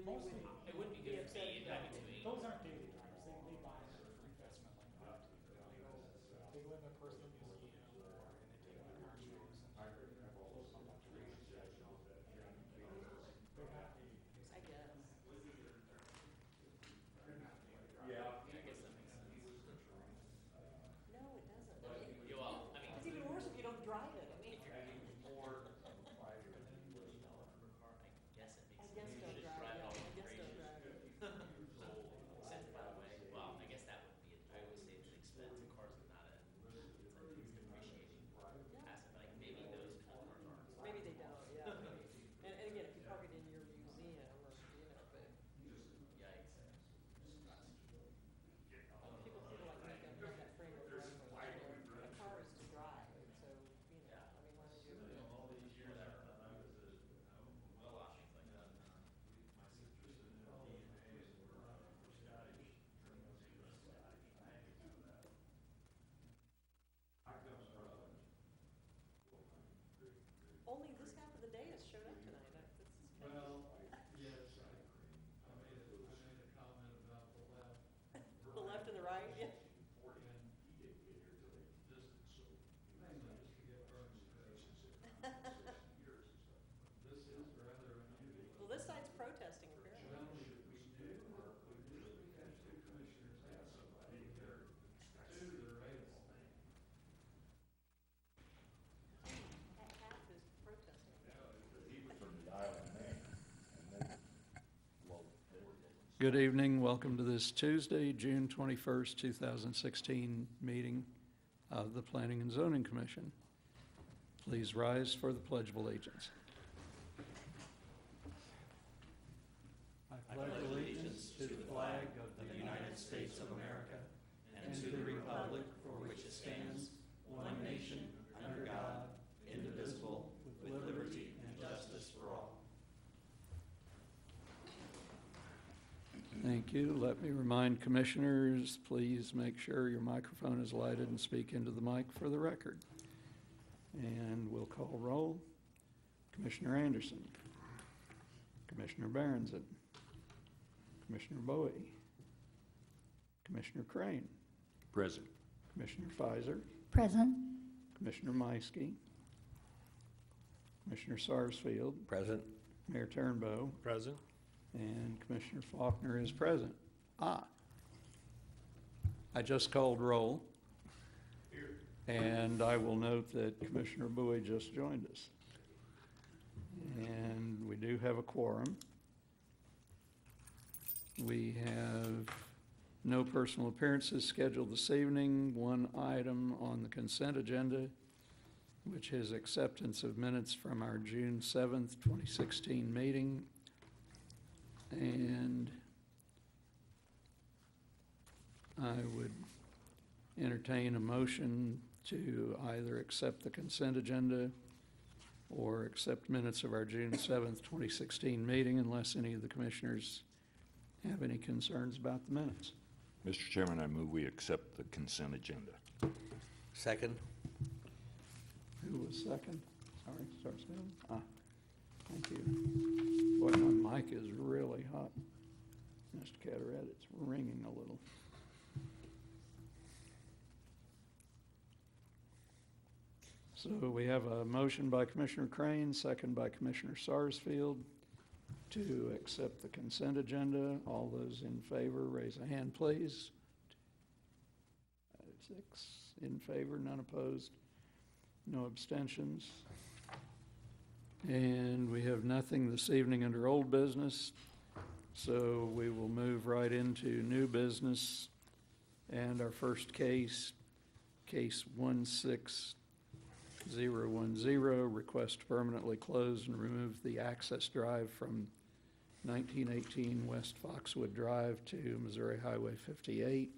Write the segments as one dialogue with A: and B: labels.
A: Mostly,
B: It would be good for me, I'd be 280.
A: those aren't daily drivers. They buy it for investment like that. They go in their personal museum or and they take them to car shows and close them up to races. They're not daily.
C: I guess.
B: Yeah, I guess that makes sense.
C: No, it doesn't.
B: Yeah, well, I mean,
C: It's even worse if you don't drive it. I mean,
B: if you're paying more, I guess it makes sense.
C: I guess
B: You
C: don't
B: should
C: drive it.
B: all
C: I
B: over
C: guess
B: Fraser.
C: don't drive it.
B: Since, by the way, well, I guess that would be, I always say it's an expense, a car's not a, it's like it's depreciating asset, but like maybe those kind of cars aren't.
C: Maybe they don't, yeah. And again, if you park it in your museum or, but
B: Yikes.
C: people like make up have that frame of reference. A car is to drive, and so, I mean, why would you?
B: All these years, I was a, well, options like that. My sister's in DNA and we're Scottish.
C: Only this half of the day has showed up tonight.
D: Well, yes, I made a comment about the left.
C: The left and the right, yeah.
D: And distance, so just to get from this is rather unusual.
C: Well, this side's protesting apparently.
D: Well, we have two commissioners have somebody here, two that are able.
C: Half is protesting.
E: Good evening. Welcome to this Tuesday, June 21st, 2016 meeting of the Planning and Zoning Commission. Please rise for the Pledge of Allegiance. I pledge allegiance to the flag of the United States of America and to the republic for which it stands, one nation, under God, indivisible, with liberty and justice for all. Thank you. Let me remind commissioners, please make sure your microphone is lighted and speak into the mic for the record. And we'll call roll. Commissioner Anderson, Commissioner Berenson, Commissioner Bowie, Commissioner Crane,
F: Present.
E: Commissioner Pfizer,
G: Present.
E: Commissioner Meiske, Commissioner Sarsfield,
F: Present.
E: Mayor Turnbow,
F: Present.
E: and Commissioner Faulkner is present. I just called roll. And I will note that Commissioner Bowie just joined us. And we do have a quorum. We have no personal appearances scheduled this evening. One item on the consent agenda, which is acceptance of minutes from our June 7th, 2016 meeting. And I would entertain a motion to either accept the consent agenda or accept minutes of our June 7th, 2016 meeting, unless any of the commissioners have any concerns about the minutes.
F: Mr. Chairman, I move we accept the consent agenda.
H: Second.
E: Who was second? Sorry, Sarsfield. Thank you. Boy, my mic is really hot. Mr. Carteret, it's ringing a little. So we have a motion by Commissioner Crane, second by Commissioner Sarsfield to accept the consent agenda. All those in favor, raise a hand, please. 6 in favor, none opposed, no abstentions. And we have nothing this evening under old business, so we will move right into new business. And our first case, case 16010, request to permanently close and remove the access drive from 1918 West Foxwood Drive to Missouri Highway 58,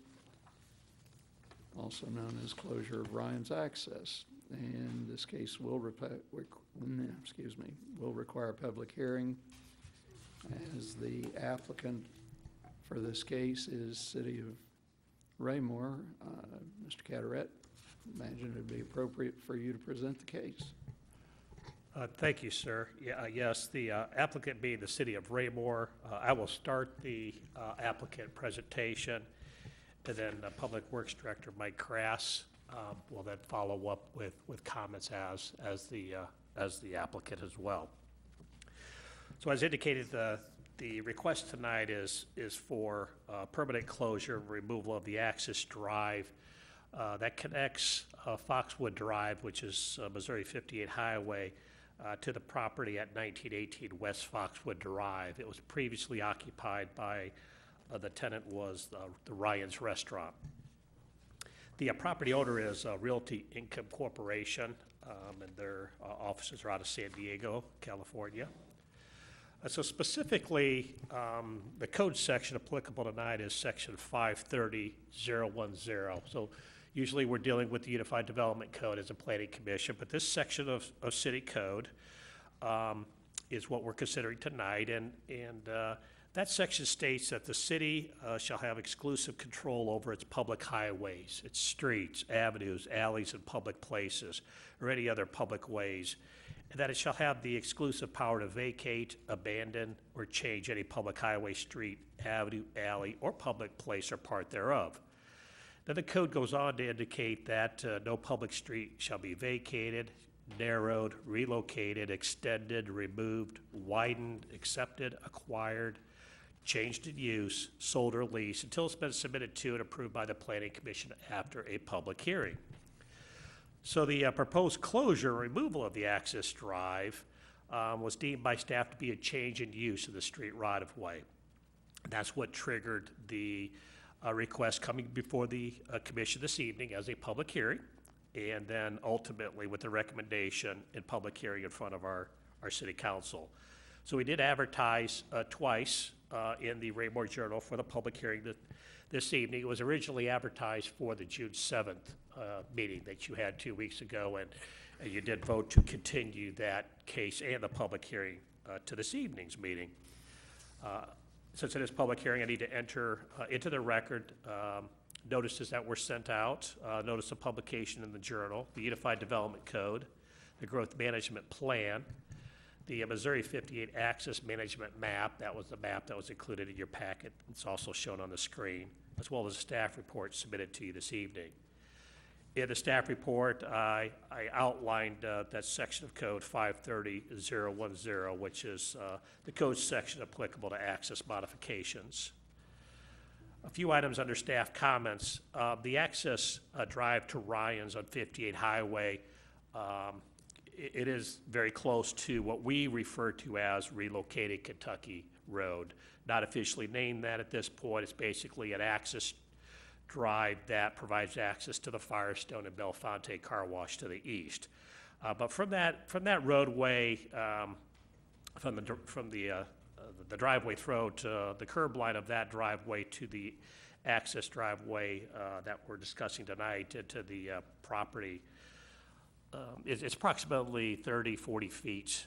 E: also known as closure of Ryan's Access. And this case will require a public hearing, as the applicant for this case is City of Raymore. Mr. Carteret, imagine it would be appropriate for you to present the case.
G: Thank you, sir. Yeah, yes, the applicant being the city of Raymore, I will start the applicant presentation, and then the Public Works Director, Mike Crass, will then follow up with comments as the applicant as well. So as indicated, the request tonight is for permanent closure and removal of the access drive that connects Foxwood Drive, which is Missouri 58 Highway, to the property at 1918 West Foxwood Drive. It was previously occupied by, the tenant was the Ryan's Restaurant. The property owner is Realty Income Corporation, and their offices are out of San Diego, California. So specifically, the code section applicable tonight is section 530.010. So usually we're dealing with the Unified Development Code as a planning commission, but this section of city code is what we're considering tonight. And that section states that the city shall have exclusive control over its public highways, its streets, avenues, alleys, and public places, or any other public ways, and that it shall have the exclusive power to vacate, abandon, or change any public highway, street, avenue, alley, or public place or part thereof. Then the code goes on to indicate that no public street shall be vacated, narrowed, relocated, extended, removed, widened, accepted, acquired, changed in use, sold, or leased until it's been submitted to and approved by the Planning Commission after a public hearing. So the proposed closure or removal of the access drive was deemed by staff to be a change in use of the street right-of-way. That's what triggered the request coming before the commission this evening as a public hearing, and then ultimately with the recommendation in public hearing in front of our city council. So we did advertise twice in the Raymore Journal for the public hearing this evening. It was originally advertised for the June 7th meeting that you had 2 weeks ago, and you did vote to continue that case and the public hearing to this evening's meeting. Since it is public hearing, I need to enter into the record notices that were sent out, notice of publication in the Journal, the Unified Development Code, the Growth Management Plan, the Missouri 58 Access Management Map. That was the map that was included in your packet. It's also shown on the screen, as well as a staff report submitted to you this evening. In the staff report, I outlined that section of code 530.010, which is the code section applicable to access modifications. A few items under staff comments. The access drive to Ryan's on 58 Highway, it is very close to what we refer to as relocated Kentucky Road. Not officially named that at this point. It's basically an access drive that provides access to the Firestone and Belfonte car wash to the east. But from that roadway, from the driveway throw to the curb line of that driveway to the access driveway that we're discussing tonight to the property, it's approximately 30, 40 feet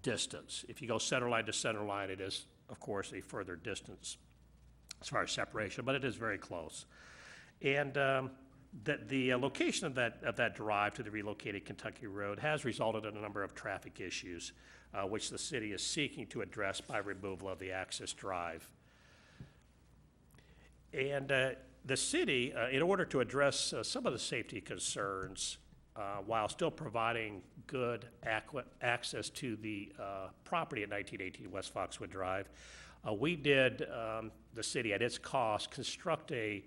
G: distance. If you go center line to center line, it is, of course, a further distance as far as separation, but it is very close. And the location of that drive to the relocated Kentucky Road has resulted in a number of traffic issues, which the city is seeking to address by removal of the access drive. And the city, in order to address some of the safety concerns, while still providing good access to the property at 1918 West Foxwood Drive, we did, the city at its cost, construct an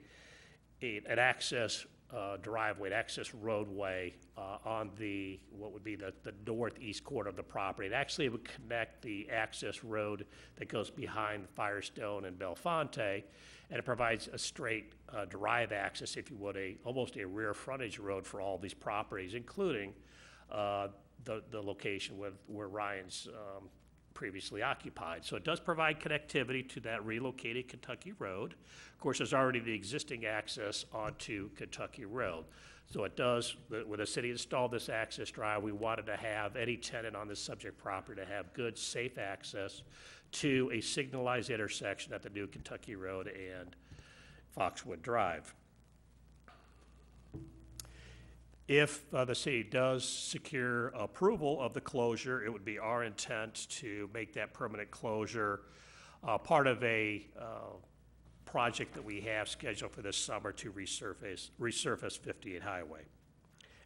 G: access driveway, an access roadway on what would be the northeast corner of the property. It actually would connect the access road that goes behind Firestone and Belfonte, and it provides a straight drive access, if you would, almost a rear frontage road for all these properties, including the location where Ryan's previously occupied. So it does provide connectivity to that relocated Kentucky Road. Of course, there's already the existing access onto Kentucky Road. So it does, when the city installed this access drive, we wanted to have any tenant on this subject property to have good, safe access to a signalized intersection at the new Kentucky Road and Foxwood Drive. If the city does secure approval of the closure, it would be our intent to make that permanent closure part of a project that we have scheduled for this summer to resurface 58 Highway.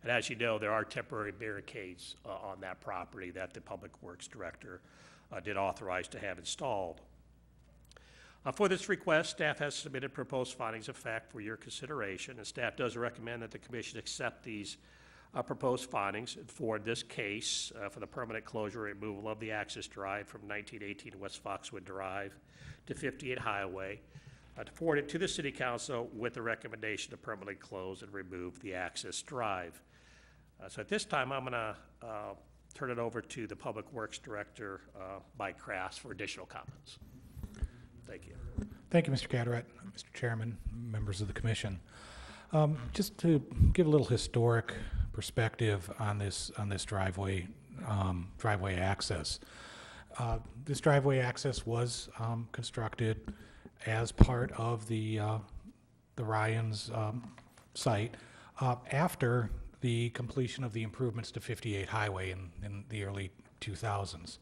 G: And as you know, there are temporary barricades on that property that the Public Works Director did authorize to have installed. For this request, staff has submitted proposed findings of fact for your consideration, and staff does recommend that the commission accept these proposed findings for this case for the permanent closure and removal of the access drive from 1918 West Foxwood Drive to 58 Highway, to forward it to the City Council with the recommendation to permanently close and remove the access drive. So at this time, I'm going to turn it over to the Public Works Director, Mike Krass, for additional comments. Thank you.
H: Thank you, Mr. Carteret, Mr. Chairman, members of the commission. Just to give a little historic perspective on this driveway access. This driveway access was constructed as part of the Ryan's site after the completion of the improvements to 58 Highway in the early 2000s.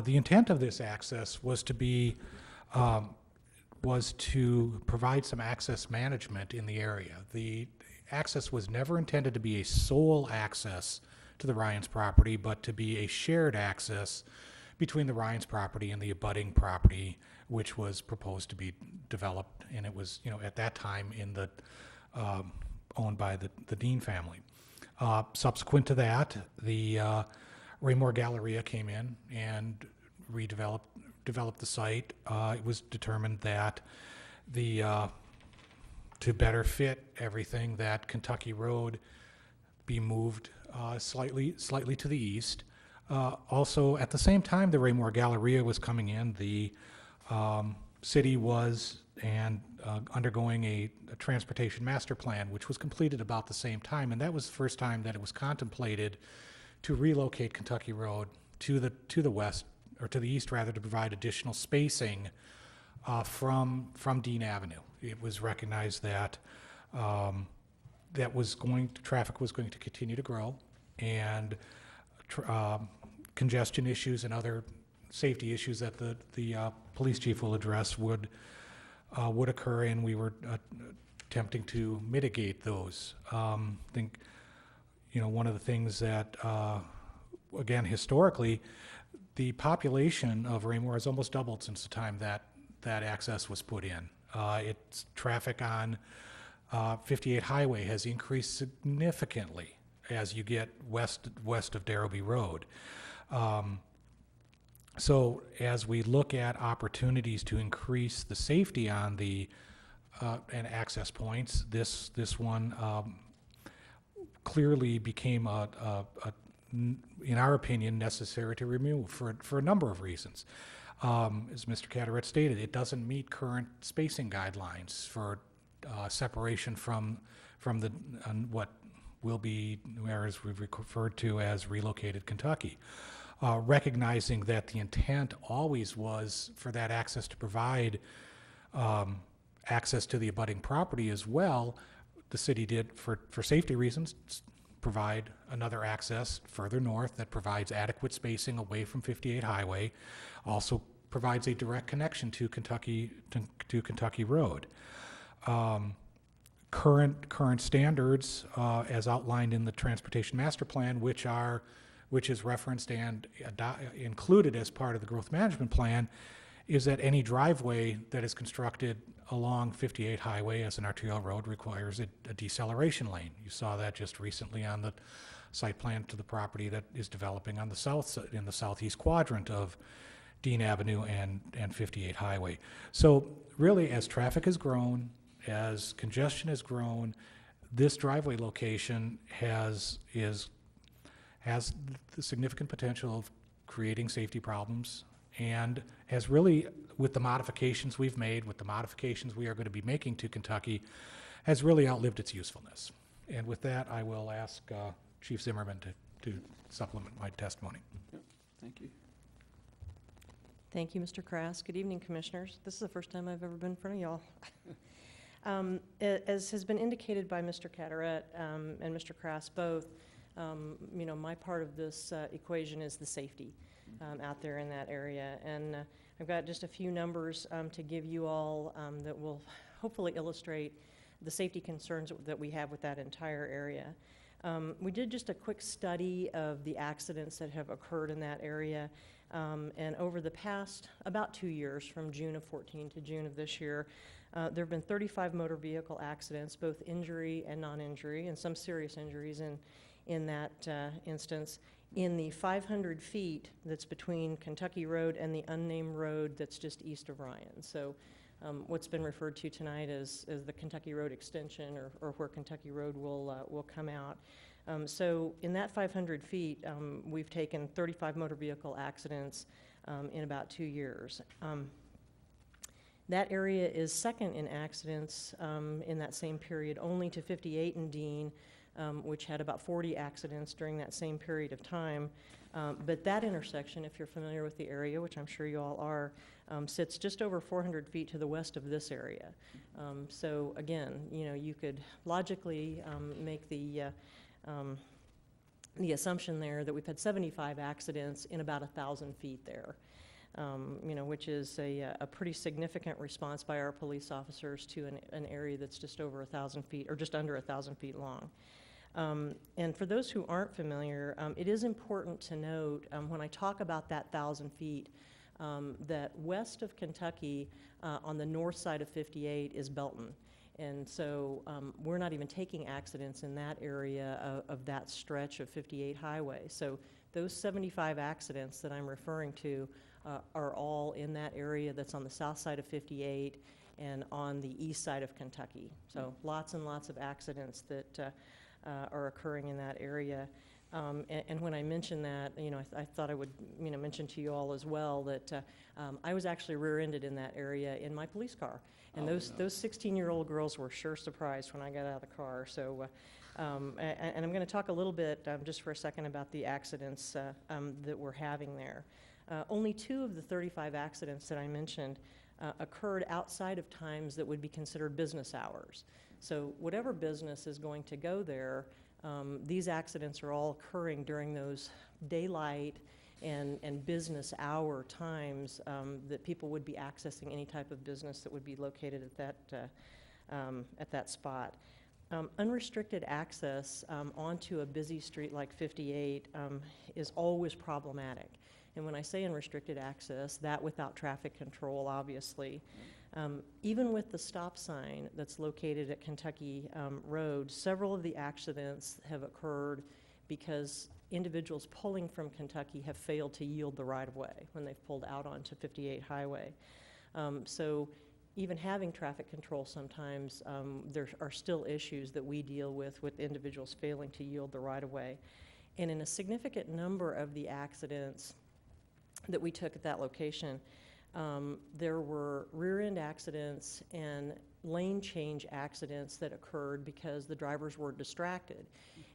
H: The intent of this access was to provide some access management in the area. The access was never intended to be a sole access to the Ryan's property, but to be a shared access between the Ryan's property and the abutting property, which was proposed to be developed, and it was, at that time owned by the Dean family. Subsequent to that, the Raymore Galleria came in and developed the site. It was determined that to better fit everything, that Kentucky Road be moved slightly to the east. Also, at the same time the Raymore Galleria was coming in, the city was undergoing a transportation master plan, which was completed about the same time, and that was the first time that it was contemplated to relocate Kentucky Road to the west, or to the east rather, to provide additional spacing from Dean Avenue. It was recognized that traffic was going to continue to grow, and congestion issues and other safety issues that the police chief will address would occur, and we were attempting to mitigate those. I think one of the things that again, historically, the population of Raymore has almost doubled since the time that access was put in. Its traffic on 58 Highway has increased significantly as you get west of Darrowby Road. So as we look at opportunities to increase the safety on and access points, this one clearly became in our opinion, necessary to remove for a number of reasons. As Mr. Carteret stated, it doesn't meet current spacing guidelines for separation from what will be, as we've referred to as relocated Kentucky. Recognizing that the intent always was for that access to provide access to the abutting property as well, the city did, for safety reasons, provide another access further north that provides adequate spacing away from 58 Highway, also provides a direct connection to Kentucky Road. Current standards, as outlined in the Transportation Master Plan, which is referenced and included as part of the Growth Management Plan, is that any driveway that is constructed along 58 Highway as an arterial road requires a deceleration lane. You saw that just recently on the site plan to the property that is developing on in the southeast quadrant of Dean Avenue and 58 Highway. So really, as traffic has grown, as congestion has grown, this driveway location has the significant potential of creating safety problems, and has really, with the modifications we've made, with the modifications we are going to be making to Kentucky, has really outlived its usefulness. And with that, I will ask Chief Zimmerman to supplement my testimony.
E: Yep. Thank you.
C: Thank you, Mr. Krass. Good evening, Commissioners. This is the first time I've ever been in front of y'all. As has been indicated by Mr. Carteret and Mr. Krass both, my part of this equation is the safety out there in that area. And I've got just a few numbers to give you all that will hopefully illustrate the safety concerns that we have with that entire area. We did just a quick study of the accidents that have occurred in that area. And over the past about 2 years, from June of 14 to June of this year, there have been 35 motor vehicle accidents, both injury and non-injury, and some serious injuries in that instance. In the 500 feet that's between Kentucky Road and the unnamed road that's just east of Ryan. So what's been referred to tonight as the Kentucky Road extension, or where Kentucky Road will come out. So in that 500 feet, we've taken 35 motor vehicle accidents in about 2 years. That area is second in accidents in that same period, only to 58 in Dean, which had about 40 accidents during that same period of time. But that intersection, if you're familiar with the area, which I'm sure you all are, sits just over 400 feet to the west of this area. So again, you could logically make the assumption there that we've had 75 accidents in about 1,000 feet there. Which is a pretty significant response by our police officers to an area that's just over 1,000 feet, or just under 1,000 feet long. And for those who aren't familiar, it is important to note when I talk about that 1,000 feet, that west of Kentucky, on the north side of 58, is Belton. And so we're not even taking accidents in that area of that stretch of 58 highway. So those 75 accidents that I'm referring to are all in that area that's on the south side of 58 and on the east side of Kentucky. So lots and lots of accidents that are occurring in that area. And when I mention that, I thought I would, mention to you all as well that I was actually rear-ended in that area in my police car. And those 16-year-old girls were sure surprised when I got out of the car. So, and I'm going to talk a little bit just for a second about the accidents that we're having there. Only 2 of the 35 accidents that I mentioned occurred outside of times that would be considered business hours. So whatever business is going to go there, these accidents are all occurring during those daylight and business hour times that people would be accessing any type of business that would be located at that spot. Unrestricted access onto a busy street like 58 is always problematic. And when I say unrestricted access, that without traffic control, obviously. Even with the stop sign that's located at Kentucky Road, several of the accidents have occurred because individuals pulling from Kentucky have failed to yield the right-of-way when they've pulled out onto 58 Highway. So even having traffic control sometimes, there are still issues that we deal with individuals failing to yield the right-of-way. And in a significant number of the accidents that we took at that location, there were rear-end accidents and lane change accidents that occurred because the drivers were distracted.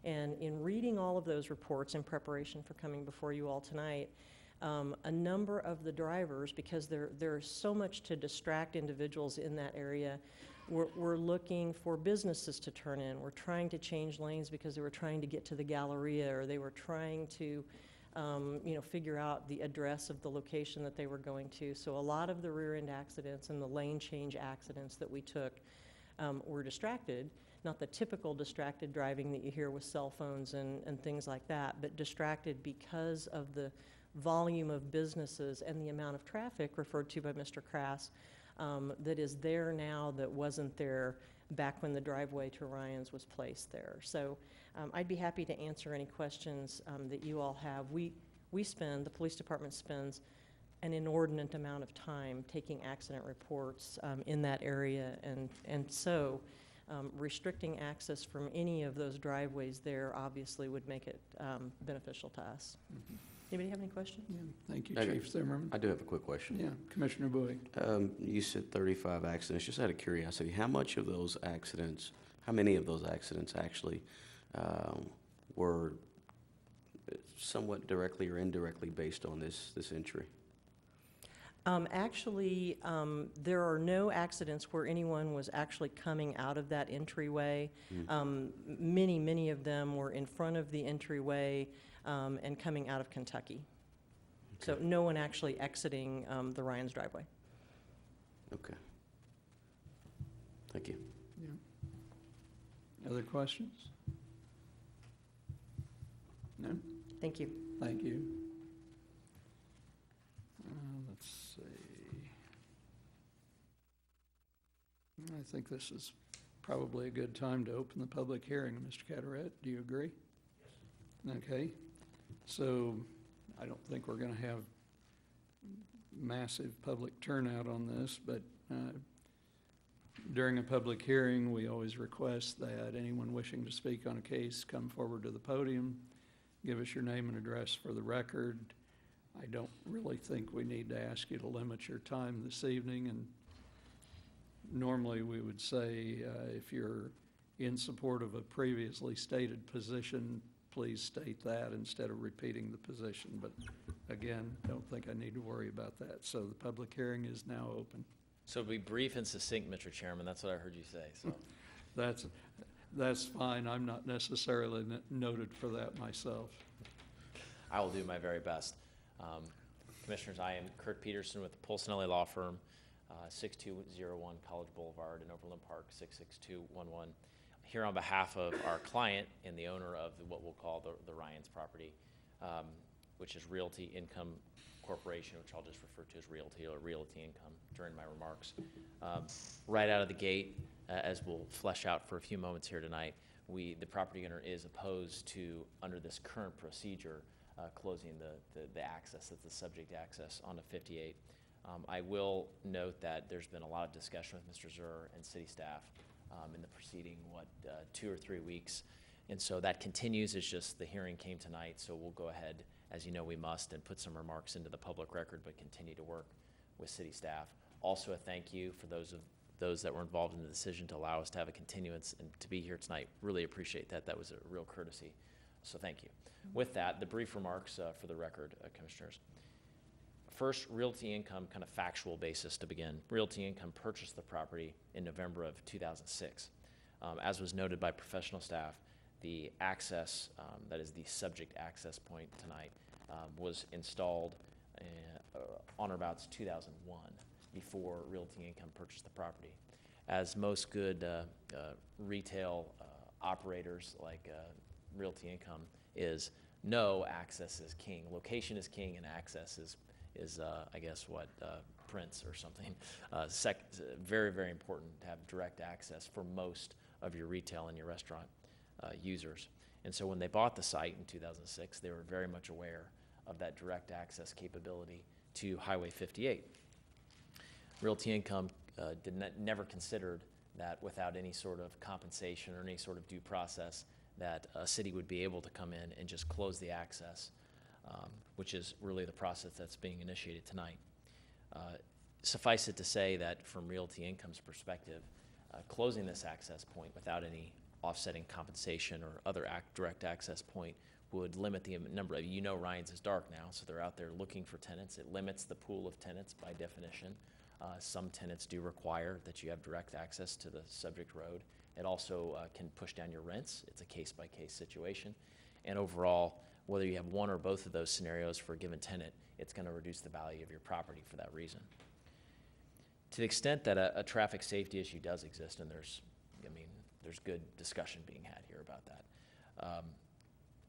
C: And in reading all of those reports in preparation for coming before you all tonight, a number of the drivers, because there's so much to distract individuals in that area, we're looking for businesses to turn in. We're trying to change lanes because they were trying to get to the Galleria, or they were trying to figure out the address of the location that they were going to. So a lot of the rear-end accidents and the lane change accidents that we took were distracted, not the typical distracted driving that you hear with cell phones and things like that, but distracted because of the volume of businesses and the amount of traffic referred to by Mr. Krass that is there now that wasn't there back when the driveway to Ryan's was placed there. So I'd be happy to answer any questions that you all have. The police department spends an inordinate amount of time taking accident reports in that area, and so restricting access from any of those driveways there obviously would make it beneficial to us.
E: Mhm.
C: Anybody have any questions?
E: Yeah, thank you,
I: I do-
E: Chief Zimmerman.
I: I do have a quick question.
E: Yeah, Commissioner Bowie.
I: You said 35 accidents. Just out of curiosity, how many of those accidents actually were somewhat directly or indirectly based on this injury?
C: Actually, there are no accidents where anyone was actually coming out of that entryway. Many of them were in front of the entryway and coming out of Kentucky. So no one actually exiting the Ryan's driveway.
I: Okay. Thank you.
E: Other questions? No?
C: Thank you.
E: Thank you. Let's see. I think this is probably a good time to open the public hearing. Mr. Carteret, do you agree? Yes. Okay. So I don't think we're going to have massive public turnout on this, but during a public hearing, we always request that anyone wishing to speak on a case come forward to the podium, give us your name and address for the record. I don't really think we need to ask you to limit your time this evening, and normally we would say if you're in support of a previously stated position, please state that instead of repeating the position. But again, don't think I need to worry about that. So the public hearing is now open.
J: So be brief and succinct, Mr. Chairman. That's what I heard you say. So
E: That's fine. I'm not necessarily noted for that myself.
J: I will do my very best. Commissioners, I am Kurt Peterson with the Polsinelli Law Firm, 6201 College Boulevard in Overland Park, 66211. Here on behalf of our client and the owner of what we'll call the Ryan's property, which is Realty Income Corporation, which I'll just refer to as Realty or Realty Income during my remarks. Right out of the gate, as we'll flesh out for a few moments here tonight, the property owner is opposed to, under this current procedure, closing the access, that's the subject access onto 58. I will note that there's been a lot of discussion with Mr. Zur and city staff in the preceding, 2 or 3 weeks. And so that continues. It's just the hearing came tonight, so we'll go ahead, as you know we must, and put some remarks into the public record, but continue to work with city staff. Also a thank you for those that were involved in the decision to allow us to have a continuance and to be here tonight. Really appreciate that. That was a real courtesy. So thank you. With that, the brief remarks for the record, Commissioners. First, Realty Income, kind of factual basis to begin. Realty Income purchased the property in November of 2006. As was noted by professional staff, the access, that is the subject access point tonight, was installed on or about 2001, before Realty Income purchased the property. As most good retail operators like Realty Income know, access is king. Location is king, and access is I guess what, Prince or something. Very, very important to have direct access for most of your retail and your restaurant users. And so when they bought the site in 2006, they were very much aware of that direct access capability to Highway 58. Realty Income never considered that without any sort of compensation or any sort of due process, that a city would be able to come in and just close the access, which is really the process that's being initiated tonight. Suffice it to say that from Realty Income's perspective, closing this access point without any offsetting compensation or other direct access point would limit the number of, Ryan's is dark now, so they're out there looking for tenants. It limits the pool of tenants by definition. Some tenants do require that you have direct access to the subject road. It also can push down your rents. It's a case-by-case situation. And overall, whether you have one or both of those scenarios for a given tenant, it's going to reduce the value of your property for that reason. To the extent that a traffic safety issue does exist, and there's good discussion being had here about that.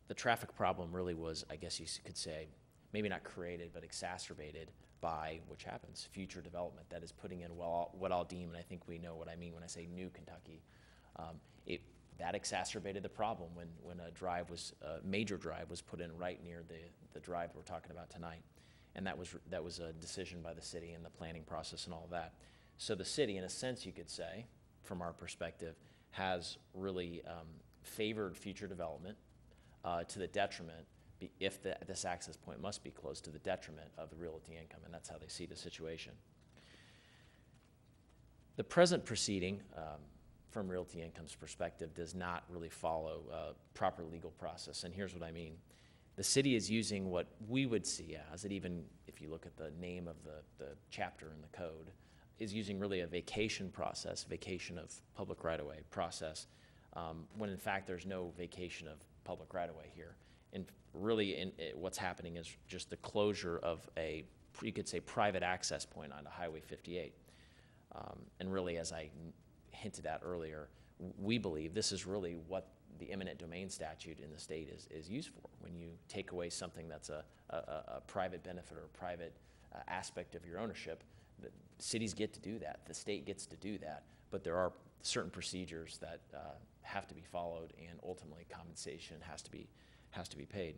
J: The traffic problem really was, I guess you could say, maybe not created, but exacerbated by, which happens, future development that is putting in what I'll deem, and I think we know what I mean when I say new Kentucky. That exacerbated the problem when a major drive was put in right near the drive we're talking about tonight. And that was a decision by the city and the planning process and all of that. So the city, in a sense you could say, from our perspective, has really favored future development to the detriment, if this access point must be closed, to the detriment of the Realty Income, and that's how they see the situation. The present proceeding, from Realty Income's perspective, does not really follow proper legal process, and here's what I mean. The city is using what we would see as, and even if you look at the name of the chapter in the code, is using really a vacation process, vacation of public right-of-way process, when in fact there's no vacation of public right-of-way here. And really what's happening is just the closure of a, you could say, private access point onto Highway 58. And really, as I hinted at earlier, we believe this is really what the eminent domain statute in the state is used for. When you take away something that's a private benefit or a private aspect of your ownership, the cities get to do that, the state gets to do that, but there are certain procedures that have to be followed, and ultimately compensation has to be paid.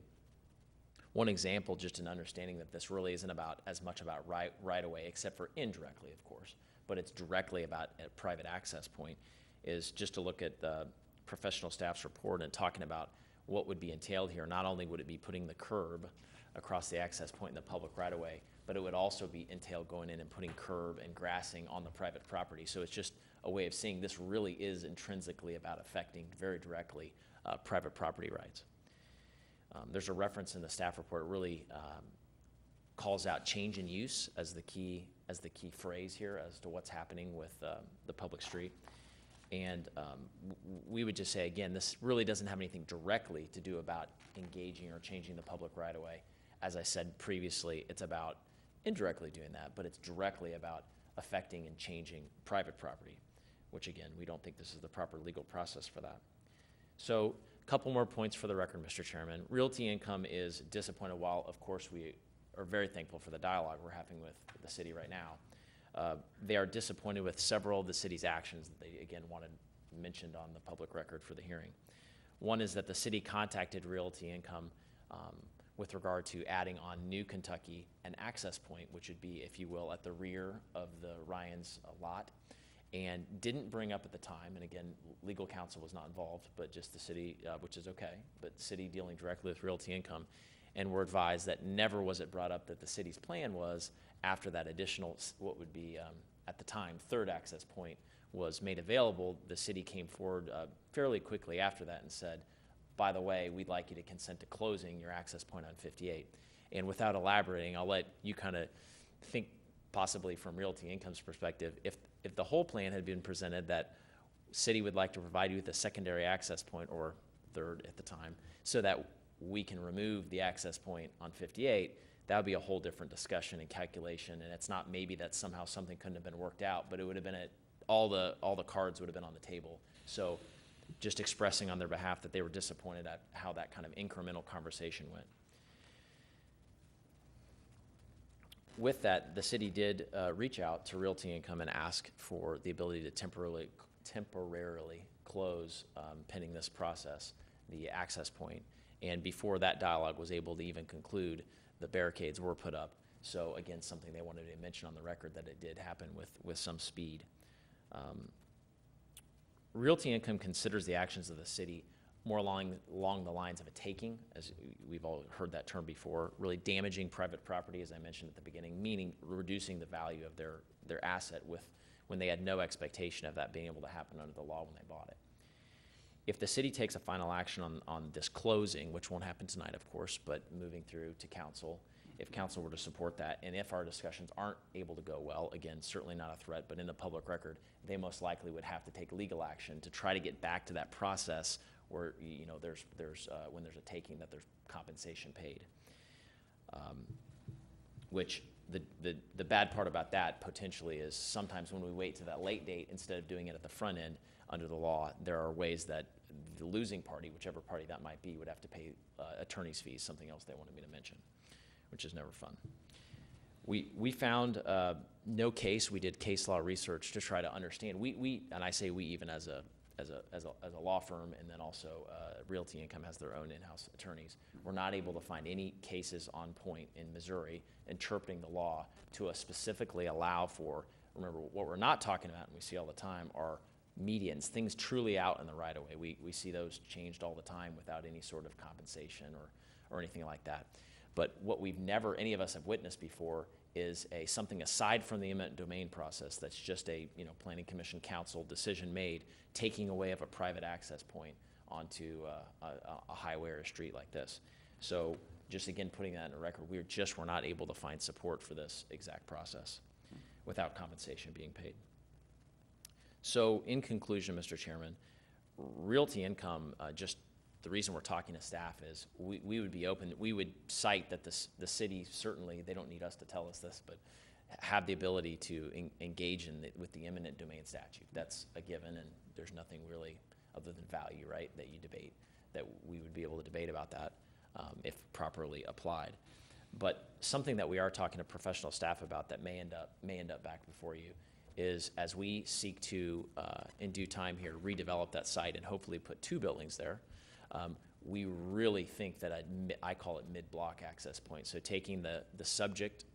J: One example, just in understanding that this really isn't about as much about right away, except for indirectly, of course, but it's directly about a private access point, is just to look at the professional staff's report and talking about what would be entailed here. Not only would it be putting the curb across the access point in the public right-of-way, but it would also be entailed going in and putting curb and grassing on the private property. So it's just a way of seeing this really is intrinsically about affecting very directly private property rights. There's a reference in the staff report, it really calls out change in use as the key phrase here as to what's happening with the public street. And we would just say, again, this really doesn't have anything directly to do about engaging or changing the public right-of-way. As I said previously, it's about indirectly doing that, but it's directly about affecting and changing private property, which again, we don't think this is the proper legal process for that. So a couple more points for the record, Mr. Chairman. Realty Income is disappointed, while of course we are very thankful for the dialogue we're having with the city right now. They are disappointed with several of the city's actions that they, again, wanted mentioned on the public record for the hearing. One is that the city contacted Realty Income with regard to adding on New Kentucky an access point, which would be, if you will, at the rear of the Ryan's lot, and didn't bring up at the time, and again, legal counsel was not involved, but just the city, which is okay, but the city dealing directly with Realty Income, and were advised that never was it brought up that the city's plan was, after that additional, what would be, at the time, third access point was made available, the city came forward fairly quickly after that and said, by the way, we'd like you to consent to closing your access point on 58. And without elaborating, I'll let you kind of think possibly from Realty Income's perspective, if the whole plan had been presented that city would like to provide you with a secondary access point, or third at the time, so that we can remove the access point on 58, that would be a whole different discussion and calculation. And it's not maybe that somehow something couldn't have been worked out, but it would have been all the cards would have been on the table. So just expressing on their behalf that they were disappointed at how that kind of incremental conversation went. With that, the city did reach out to Realty Income and ask for the ability to temporarily close, pending this process, the access point. And before that dialogue was able to even conclude, the barricades were put up. So again, something they wanted to mention on the record, that it did happen with some speed. Realty Income considers the actions of the city more along the lines of a taking, as we've all heard that term before, really damaging private property, as I mentioned at the beginning, meaning reducing the value of their asset when they had no expectation of that being able to happen under the law when they bought it. If the city takes a final action on this closing, which won't happen tonight, of course, but moving through to council, if council were to support that, and if our discussions aren't able to go well, again, certainly not a threat, but in the public record, they most likely would have to take legal action to try to get back to that process where, you know, there's when there's a taking, that there's compensation paid. Which the bad part about that potentially is sometimes when we wait to that late date instead of doing it at the front end under the law, there are ways that the losing party, whichever party that might be, would have to pay attorney's fees, something else they wanted me to mention, which is never fun. We found no case. We did case law research to try to understand. And I say we even as a law firm, and then also Realty Income has their own in-house attorneys. We're not able to find any cases on point in Missouri interpreting the law to specifically allow for, remember, what we're not talking about, and we see all the time, are medians, things truly out in the right of way. We see those changed all the time without any sort of compensation or anything like that. But what we've never, any of us have witnessed before, is something aside from the eminent domain process that's just a planning commission council decision made, taking away of a private access point onto a highway or a street like this. So just again, putting that in a record, were not able to find support for this exact process without compensation being paid. So in conclusion, Mr. Chairman, realty income, just the reason we're talking to staff is we would be open, we would cite that the city, certainly, they don't need us to tell us this, but have the ability to engage with the eminent domain statute. That's a given, and there's nothing really other than value, right, that you debate, that we would be able to debate about that if properly applied. But something that we are talking to professional staff about that may end up back before you is, as we seek to, in due time here, redevelop that site and hopefully put 2 buildings there, we really think that I call it mid-block access point. So taking the subject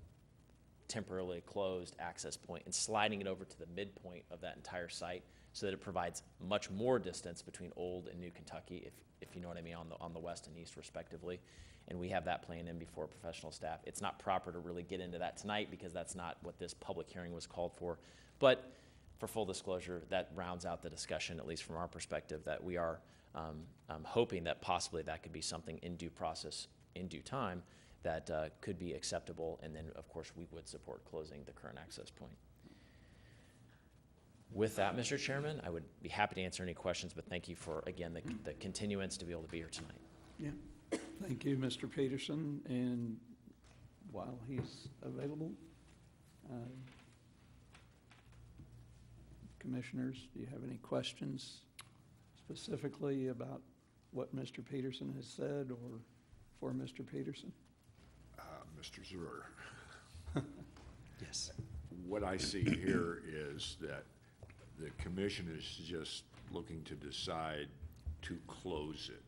J: temporarily closed access point and sliding it over to the midpoint of that entire site so that it provides much more distance between Old and New Kentucky, if you know what I mean, on the west and east respectively. And we have that planned in before professional staff. It's not proper to really get into that tonight because that's not what this public hearing was called for. But for full disclosure, that rounds out the discussion, at least from our perspective, that we are hoping that possibly that could be something in due process, in due time, that could be acceptable. And then, of course, we would support closing the current access point. With that, Mr. Chairman, I would be happy to answer any questions, but thank you for, again, the continuance to be able to be here tonight.
E: Yeah, thank you, Mr. Peterson. And while he's available, commissioners, do you have any questions specifically about what Mr. Peterson has said or for Mr. Peterson?
F: Mr. Zerr.
K: Yes.
F: What I see here is that the commission is just looking to decide to close it.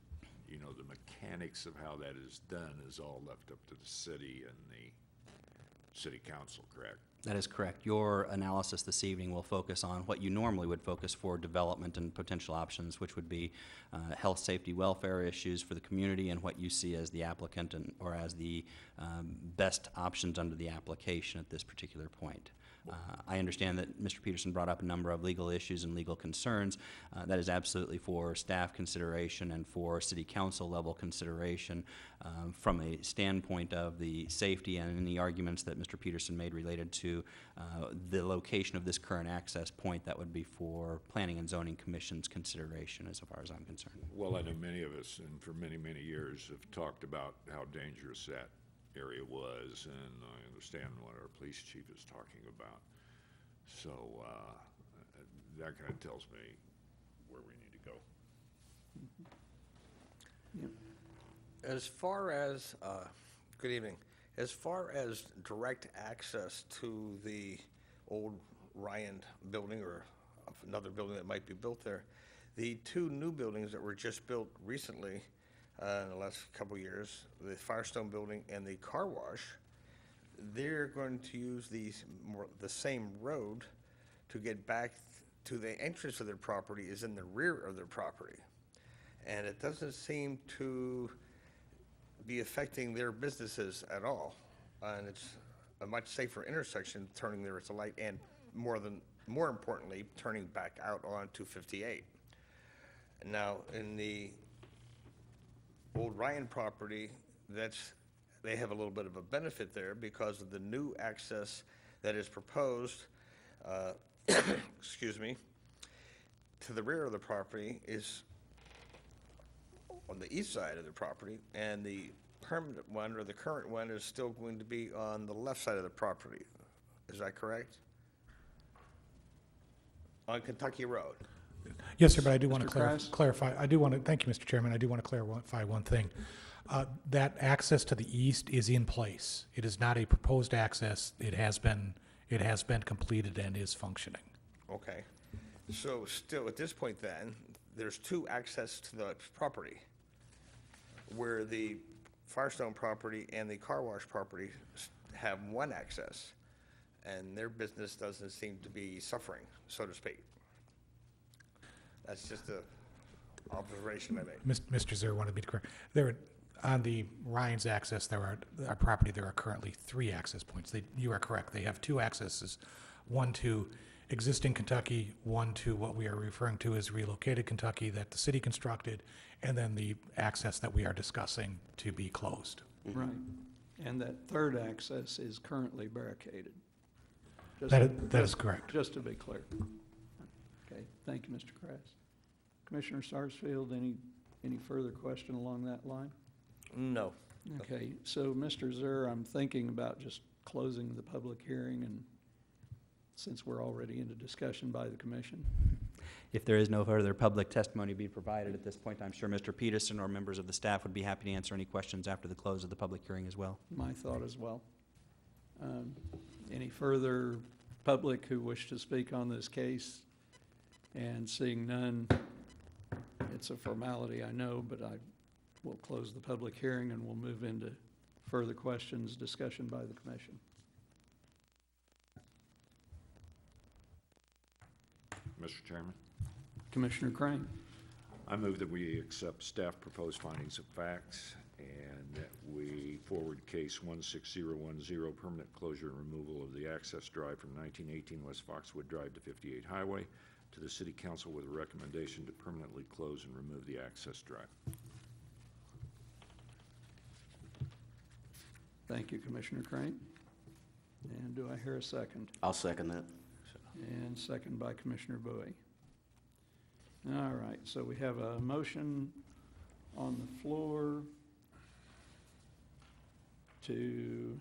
F: You know, the mechanics of how that is done is all left up to the city and the city council, correct?
K: That is correct. Your analysis this evening will focus on what you normally would focus for development and potential options, which would be health, safety, welfare issues for the community and what you see as the applicant or as the best options under the application at this particular point. I understand that Mr. Peterson brought up a number of legal issues and legal concerns. That is absolutely for staff consideration and for city council level consideration from a standpoint of the safety and any arguments that Mr. Peterson made related to the location of this current access point. That would be for Planning and Zoning Commission's consideration as far as I'm concerned.
F: Well, I know many of us, and for many, many years, have talked about how dangerous that area was, and I understand what our police chief is talking about. So that kind of tells me where we need to go.
E: Yep.
L: As far as, good evening, as far as direct access to the old Ryan building or another building that might be built there, the 2 new buildings that were just built recently in the last couple years, the Firestone building and the car wash, they're going to use the same road to get back to the entrance of their property is in the rear of their property. And it doesn't seem to be affecting their businesses at all. And it's a much safer intersection turning there at the light and more importantly, turning back out on 258. Now, in the old Ryan property, they have a little bit of a benefit there because of the new access that is proposed, excuse me, to the rear of the property is on the east side of the property, and the permanent one or the current one is still going to be on the left side of the property. Is that correct? On Kentucky Road.
H: Yes, sir, but I do want to
E: Krause?
H: clarify. Thank you, Mr. Chairman. I do want to clarify one thing. That access to the east is in place. It is not a proposed access. It has been completed and is functioning.
L: Okay. So still, at this point then, there's 2 access to the property, where the Firestone property and the car wash property have 1 access, and their business doesn't seem to be suffering, so to speak. That's just an observation I made.
H: Mr. Zer wanted me to correct. On the Ryan's access, our property, there are currently 3 access points. You are correct. They have 2 accesses, one to existing Kentucky, one to what we are referring to as relocated Kentucky that the city constructed, and then the access that we are discussing to be closed.
E: Right. And that third access is currently barricaded.
H: That is correct.
E: Just to be clear. Okay, thank you, Mr. Krass. Commissioner Sarsfield, any further question along that line?
L: No.
E: Okay, so Mr. Zur, I'm thinking about just closing the public hearing, and since we're already into discussion by the commission.
K: If there is no further public testimony to be provided at this point, I'm sure Mr. Peterson or members of the staff would be happy to answer any questions after the close of the public hearing as well.
E: My thought as well. Any further public who wish to speak on this case? And seeing none, it's a formality, I know, but I will close the public hearing and we'll move into further questions, discussion by the commission.
F: Mr. Chairman,
E: Commissioner Crane.
F: I move that we accept staff proposed findings of facts and that we forward case 16010, permanent closure and removal of the access drive from 1918 West Foxwood Drive to 58 Highway, to the City Council with a recommendation to permanently close and remove the access drive.
E: Thank you, Commissioner Crane. And do I hear a second?
I: I'll second that.
E: And second by Commissioner Bowie. All right, so we have a motion on the floor to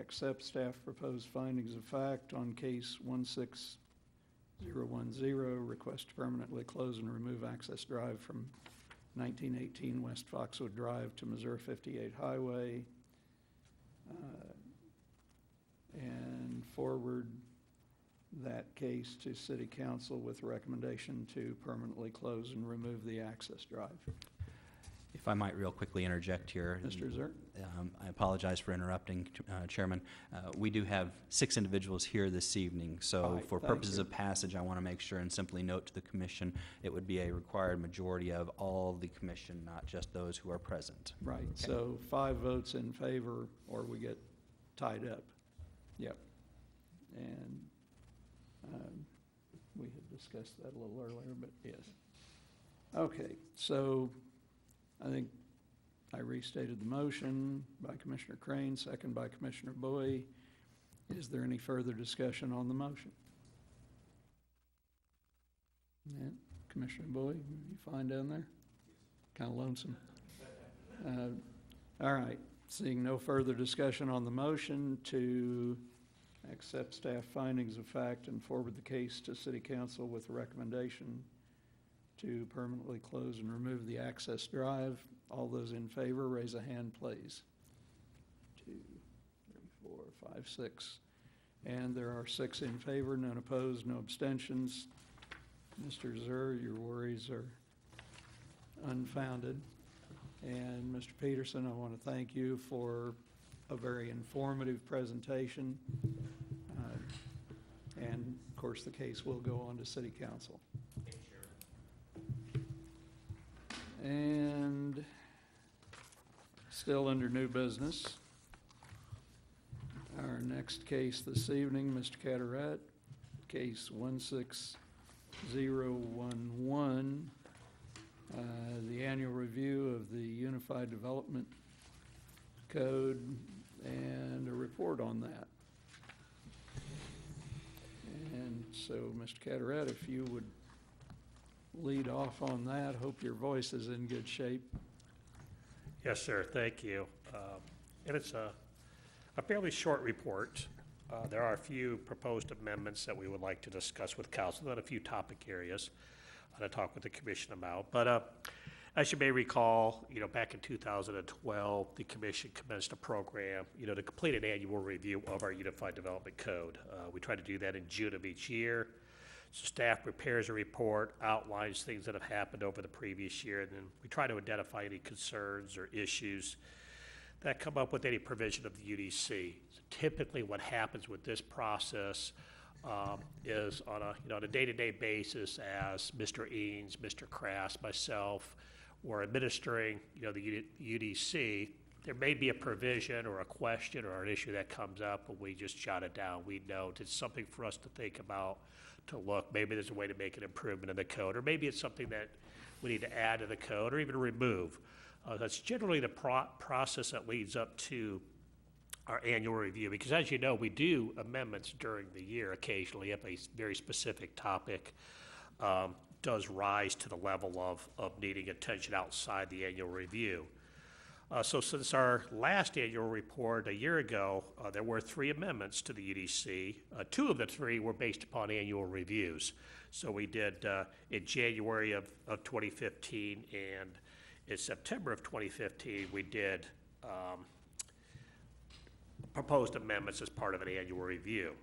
E: accept staff proposed findings of fact on case 16010, request to permanently close and remove access drive from 1918 West Foxwood Drive to Missouri 58 Highway, and forward that case to City Council with recommendation to permanently close and remove the access drive.
K: If I might real quickly interject here.
E: Mr. Zerk?
K: I apologize for interrupting, Chairman. We do have 6 individuals here this evening, so
E: Right,
K: for
E: thank
K: purposes
E: you.
K: of passage, I want to make sure and simply note to the commission, it would be a required majority of all the commission, not just those who are present.
E: Right,
K: Okay.
E: so 5 votes in favor or we get tied up. Yep. And we had discussed that a little earlier, but yes. Okay, so I think I restated the motion by Commissioner Crane, second by Commissioner Bowie. Is there any further discussion on the motion? Yeah, Commissioner Bowie, you fine down there? Kind of lonesome. All right, seeing no further discussion on the motion to accept staff findings of fact and forward the case to City Council with a recommendation to permanently close and remove the access drive. All those in favor, raise a hand, please. 2, 3, 4, 5, 6. And there are 6 in favor, none opposed, no abstentions. Mr. Zur, your worries are unfounded. And Mr. Peterson, I want to thank you for a very informative presentation. And of course, the case will go on to City Council. And still under new business, our next case this evening, Mr. Carteret, case 16011, the annual review of the Unified Development Code and a report on that. And so, Mr. Carteret, if you would lead off on that. Hope your voice is in good shape.
G: Yes, sir, thank you. And it's a fairly short report. There are a few proposed amendments that we would like to discuss with council, and a few topic areas to talk with the commission about. But as you may recall, back in 2012, the commission commenced a program, to complete an annual review of our Unified Development Code. We try to do that in June of each year. So staff prepares a report, outlines things that have happened over the previous year, and then we try to identify any concerns or issues that come up with any provision of the UDC. So typically what happens with this process is on a day-to-day basis, as Mr. Eanes, Mr. Krass, myself, we're administering the UDC, there may be a provision or a question or an issue that comes up, and we just jot it down. We note it's something for us to think about, to look. Maybe there's a way to make an improvement in the code, or maybe it's something that we need to add to the code or even remove. That's generally the process that leads up to our annual review, because as you know, we do amendments during the year occasionally if a very specific topic does rise to the level of needing attention outside the annual review. So since our last annual report a year ago, there were 3 amendments to the UDC. 2 of the 3 were based upon annual reviews. So we did in January of 2015 and in September of 2015, we did proposed amendments as part of an annual review.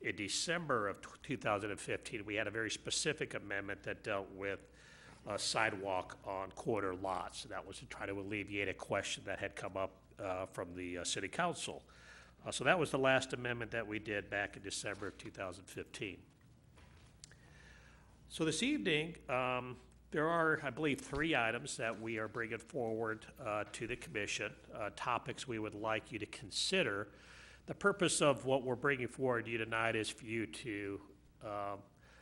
G: In December of 2015, we had a very specific amendment that dealt with sidewalk on corner lots. That was to try to alleviate a question that had come up from the city council. So that was the last amendment that we did back in December of 2015. So this evening, there are, I believe, 3 items that we are bringing forward to the commission, topics we would like you to consider. The purpose of what we're bringing forward to you tonight is for you to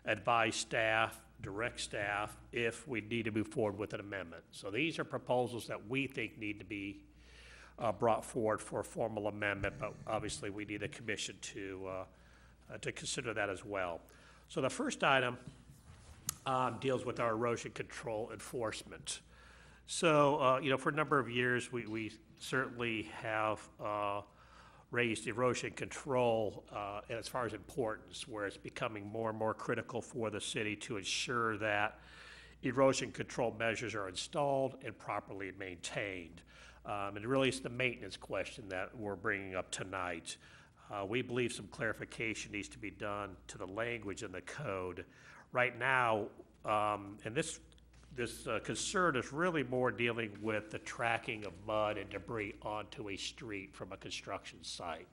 G: advise staff, direct staff, if we need to move forward with an amendment. So these are proposals that we think need to be brought forward for a formal amendment, but obviously we need the commission to consider that as well. So the first item deals with our erosion control enforcement. So, for a number of years, we certainly have raised erosion control as far as importance, where it's becoming more and more critical for the city to ensure that erosion control measures are installed and properly maintained. And really it's the maintenance question that we're bringing up tonight. We believe some clarification needs to be done to the language in the code. Right now, and this concern is really more dealing with the tracking of mud and debris onto a street from a construction site.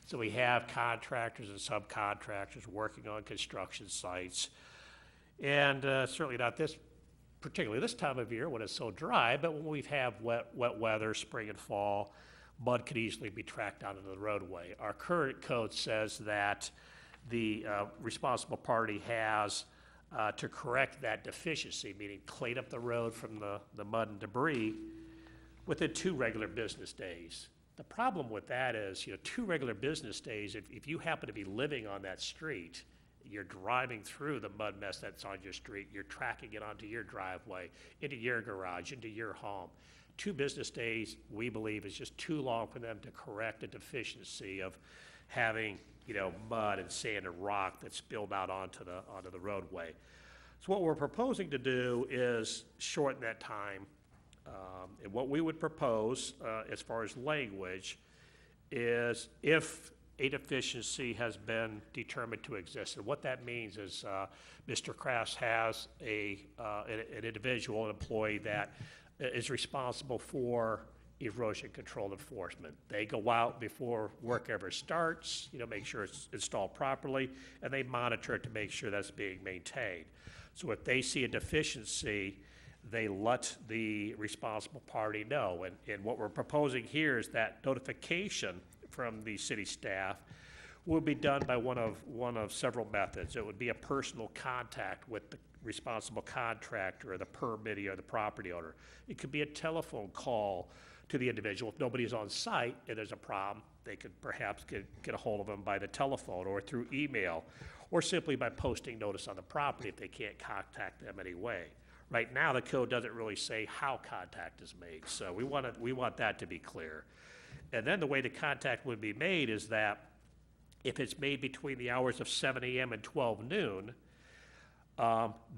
G: So we have contractors and subcontractors working on construction sites. And certainly not particularly this time of year when it's so dry, but when we have wet weather, spring and fall, mud could easily be tracked down into the roadway. Our current code says that the responsible party has to correct that deficiency, meaning clean up the road from the mud and debris within 2 regular business days. The problem with that is, 2 regular business days, if you happen to be living on that street, you're driving through the mud mess that's on your street, you're tracking it onto your driveway, into your garage, into your home. 2 business days, we believe, is just too long for them to correct a deficiency of having mud and sand and rock that's spilled out onto the roadway. So what we're proposing to do is shorten that time. And what we would propose, as far as language, is if a deficiency has been determined to exist. And what that means is Mr. Crafts has an individual, an employee that is responsible for erosion control enforcement. They go out before work ever starts, make sure it's installed properly, and they monitor it to make sure that's being maintained. So if they see a deficiency, they let the responsible party know. And what we're proposing here is that notification from the city staff will be done by one of several methods. It would be a personal contact with the responsible contractor or the permittee or the property owner. It could be a telephone call to the individual. If nobody's on site and there's a problem, they could perhaps get a hold of them by the telephone or through email, or simply by posting notice on the property if they can't contact them anyway. Right now, the code doesn't really say how contact is made, so we want that to be clear. And then the way the contact would be made is that if it's made between the hours of 7 a.m. and 12 noon,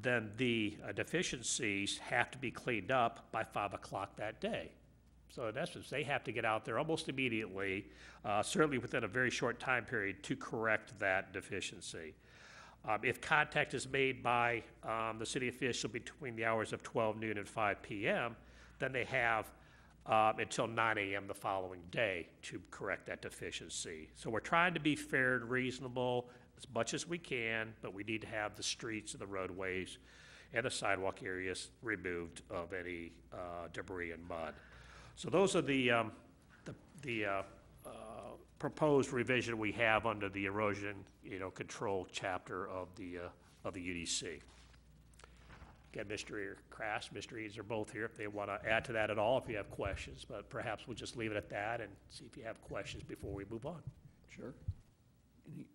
G: then the deficiencies have to be cleaned up by 5 o'clock that day. So in essence, they have to get out there almost immediately, certainly within a very short time period, to correct that deficiency. If contact is made by the city official between the hours of 12 noon and 5 p.m., then they have until 9 a.m. the following day to correct that deficiency. So we're trying to be fair and reasonable as much as we can, but we need to have the streets and the roadways and the sidewalk areas removed of any debris and mud. So those are the proposed revision we have under the erosion, control chapter of the UDC. Again, Mr. Krass, Mr. Eads are both here if they want to add to that at all, if you have questions, but perhaps we'll just leave it at that and see if you have questions before we move on.
E: Sure.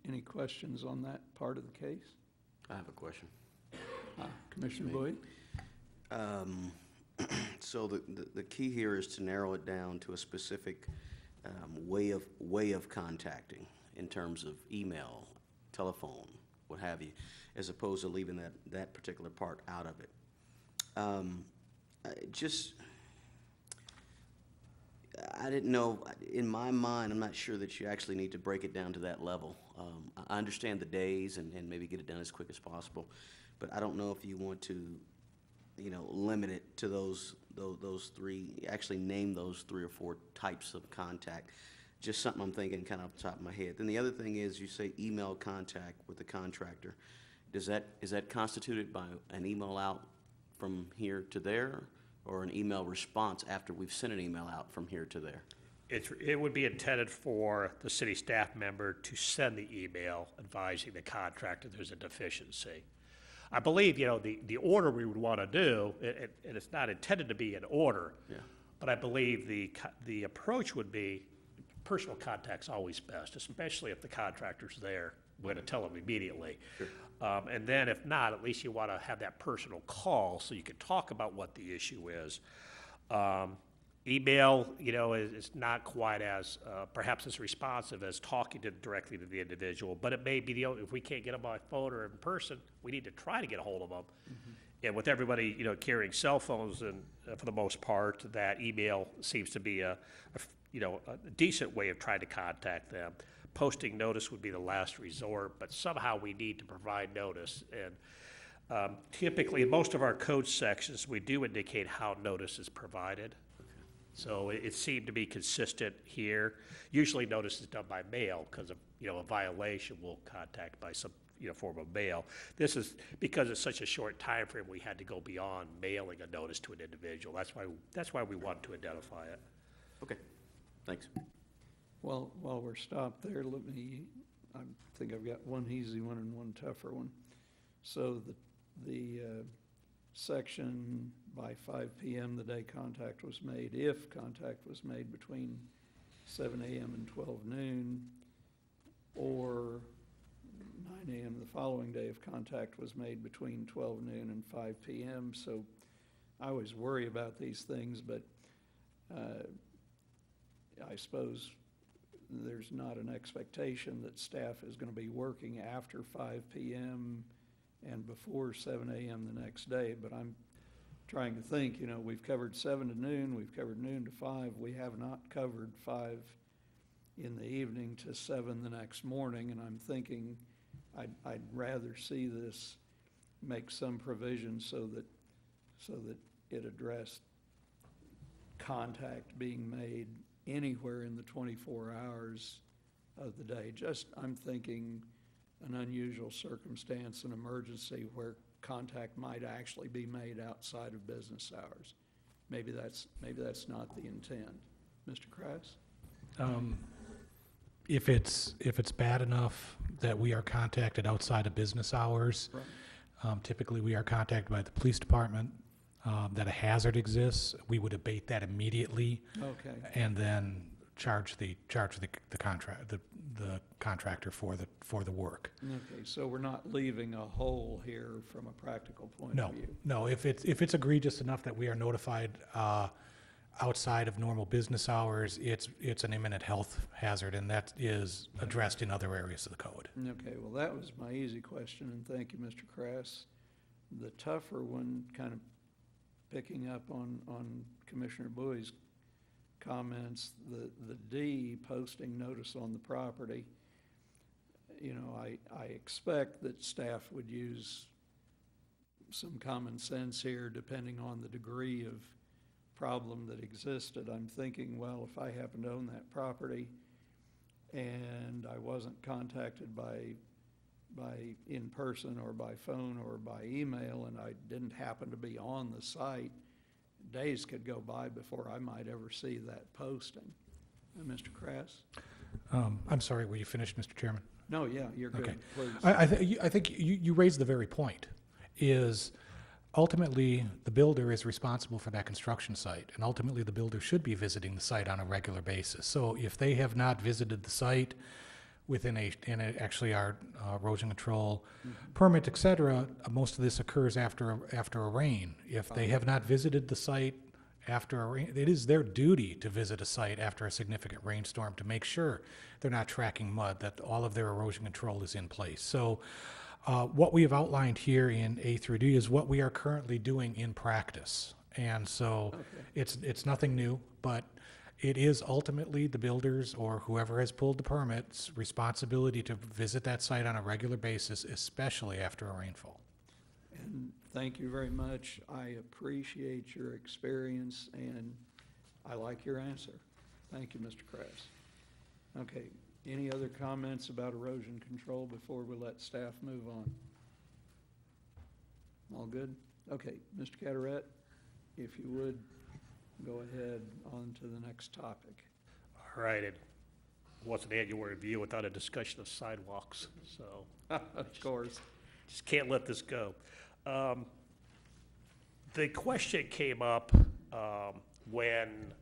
E: Any questions on that part of the case?
I: I have a question.
E: Commissioner Boyd?
I: So the key here is to narrow it down to a specific way of contacting in terms of email, telephone, what have you, as opposed to leaving that particular part out of it. I didn't know, in my mind, I'm not sure that you actually need to break it down to that level. I understand the days and maybe get it done as quick as possible, but I don't know if you want to, limit it to those three, actually name those 3 or 4 types of contact. Just something I'm thinking kind of off the top of my head. Then the other thing is you say email contact with the contractor. Is that constituted by an email out from here to there, or an email response after we've sent an email out from here to there?
G: It would be intended for the city staff member to send the email advising the contractor there's a deficiency. I believe, the order we would want to do, and it's not intended to be an order,
I: Yeah.
G: but I believe the approach would be personal contact's always best, especially if the contractor's there. We're going to tell them immediately.
I: Sure.
G: And then if not, at least you want to have that personal call so you can talk about what the issue is. Email, is not quite as, perhaps as responsive as talking directly to the individual, but it may be if we can't get them by phone or in person, we need to try to get a hold of them. Mm-hmm. And with everybody, carrying cell phones, and for the most part, that email seems to be a decent way of trying to contact them. Posting notice would be the last resort, but somehow we need to provide notice. And typically, in most of our code sections, we do indicate how notice is provided. So it seemed to be consistent here. Usually notice is done by mail because of, a violation we'll contact by some, form of mail. This is, because it's such a short time frame, we had to go beyond mailing a notice to an individual. That's why we wanted to identify it.
I: Okay, thanks.
E: Well, while we're stopped there, I think I've got one easy one and one tougher one. So the section by 5 p.m. the day contact was made, if contact was made between 7 a.m. and 12 noon, or 9 a.m. the following day if contact was made between 12 noon and 5 p.m. So I always worry about these things, but I suppose there's not an expectation that staff is going to be working after 5 p.m. and before 7 a.m. the next day, but I'm trying to think, we've covered 7 to noon, we've covered noon to 5, we have not covered 5 in the evening to 7 the next morning, and I'm thinking I'd rather see this make some provision so that it addressed contact being made anywhere in the 24 hours of the day. I'm thinking an unusual circumstance, an emergency where contact might actually be made outside of business hours. Maybe that's not the intent. Mr. Krass?
H: If it's bad enough that we are contacted outside of business hours, right. Typically we are contacted by the police department, that a hazard exists, we would abate that immediately.
E: Okay.
H: And then charge the contractor for the work.
E: Okay, so we're not leaving a hole here from a practical point of view.
H: No. If it's egregious enough that we are notified outside of normal business hours, it's an imminent health hazard, and that is addressed in other areas of the code.
E: Okay, well, that was my easy question, and thank you, Mr. Krass. The tougher one, kind of picking up on Commissioner Bowie's comments, the D, posting notice on the property. I expect that staff would use some common sense here depending on the degree of problem that existed. I'm thinking, well, if I happen to own that property and I wasn't contacted by in person or by phone or by email, and I didn't happen to be on the site, days could go by before I might ever see that posting. Mr. Krass?
H: I'm sorry, were you finished, Mr. Chairman?
E: No, yeah, you're good.
H: Okay.
E: Please.
H: I think you raised the very point, is ultimately the builder is responsible for that construction site, and ultimately the builder should be visiting the site on a regular basis. So if they have not visited the site within actually our erosion control permit, et cetera, most of this occurs after a rain. If they have not visited the site after a rain, it is their duty to visit a site after a significant rainstorm to make sure they're not tracking mud, that all of their erosion control is in place. So what we have outlined here in A through D is what we are currently doing in practice. And so it's nothing new, but it is ultimately the builder's or whoever has pulled the permit's responsibility to visit that site on a regular basis, especially after a rainfall.
E: And thank you very much. I appreciate your experience, and I like your answer. Thank you, Mr. Krass. Okay, any other comments about erosion control before we let staff move on? All good? Okay, Mr. Carteret, if you would, go ahead on to the next topic.
G: All right, it wasn't an annual review without a discussion of sidewalks, so.
E: Of course.
G: Just can't let this go. The question came up when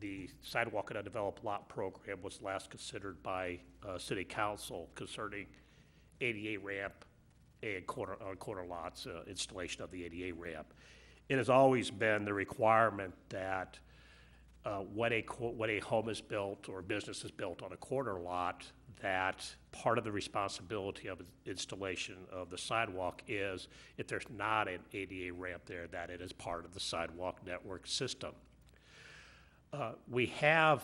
G: the sidewalk and undeveloped lot program was last considered by City Council concerning ADA ramp and corner lots, installation of the ADA ramp. It has always been the requirement that when a home is built or a business is built on a corner lot, that part of the responsibility of installation of the sidewalk is, if there's not an ADA ramp there, that it is part of the sidewalk network system. We have,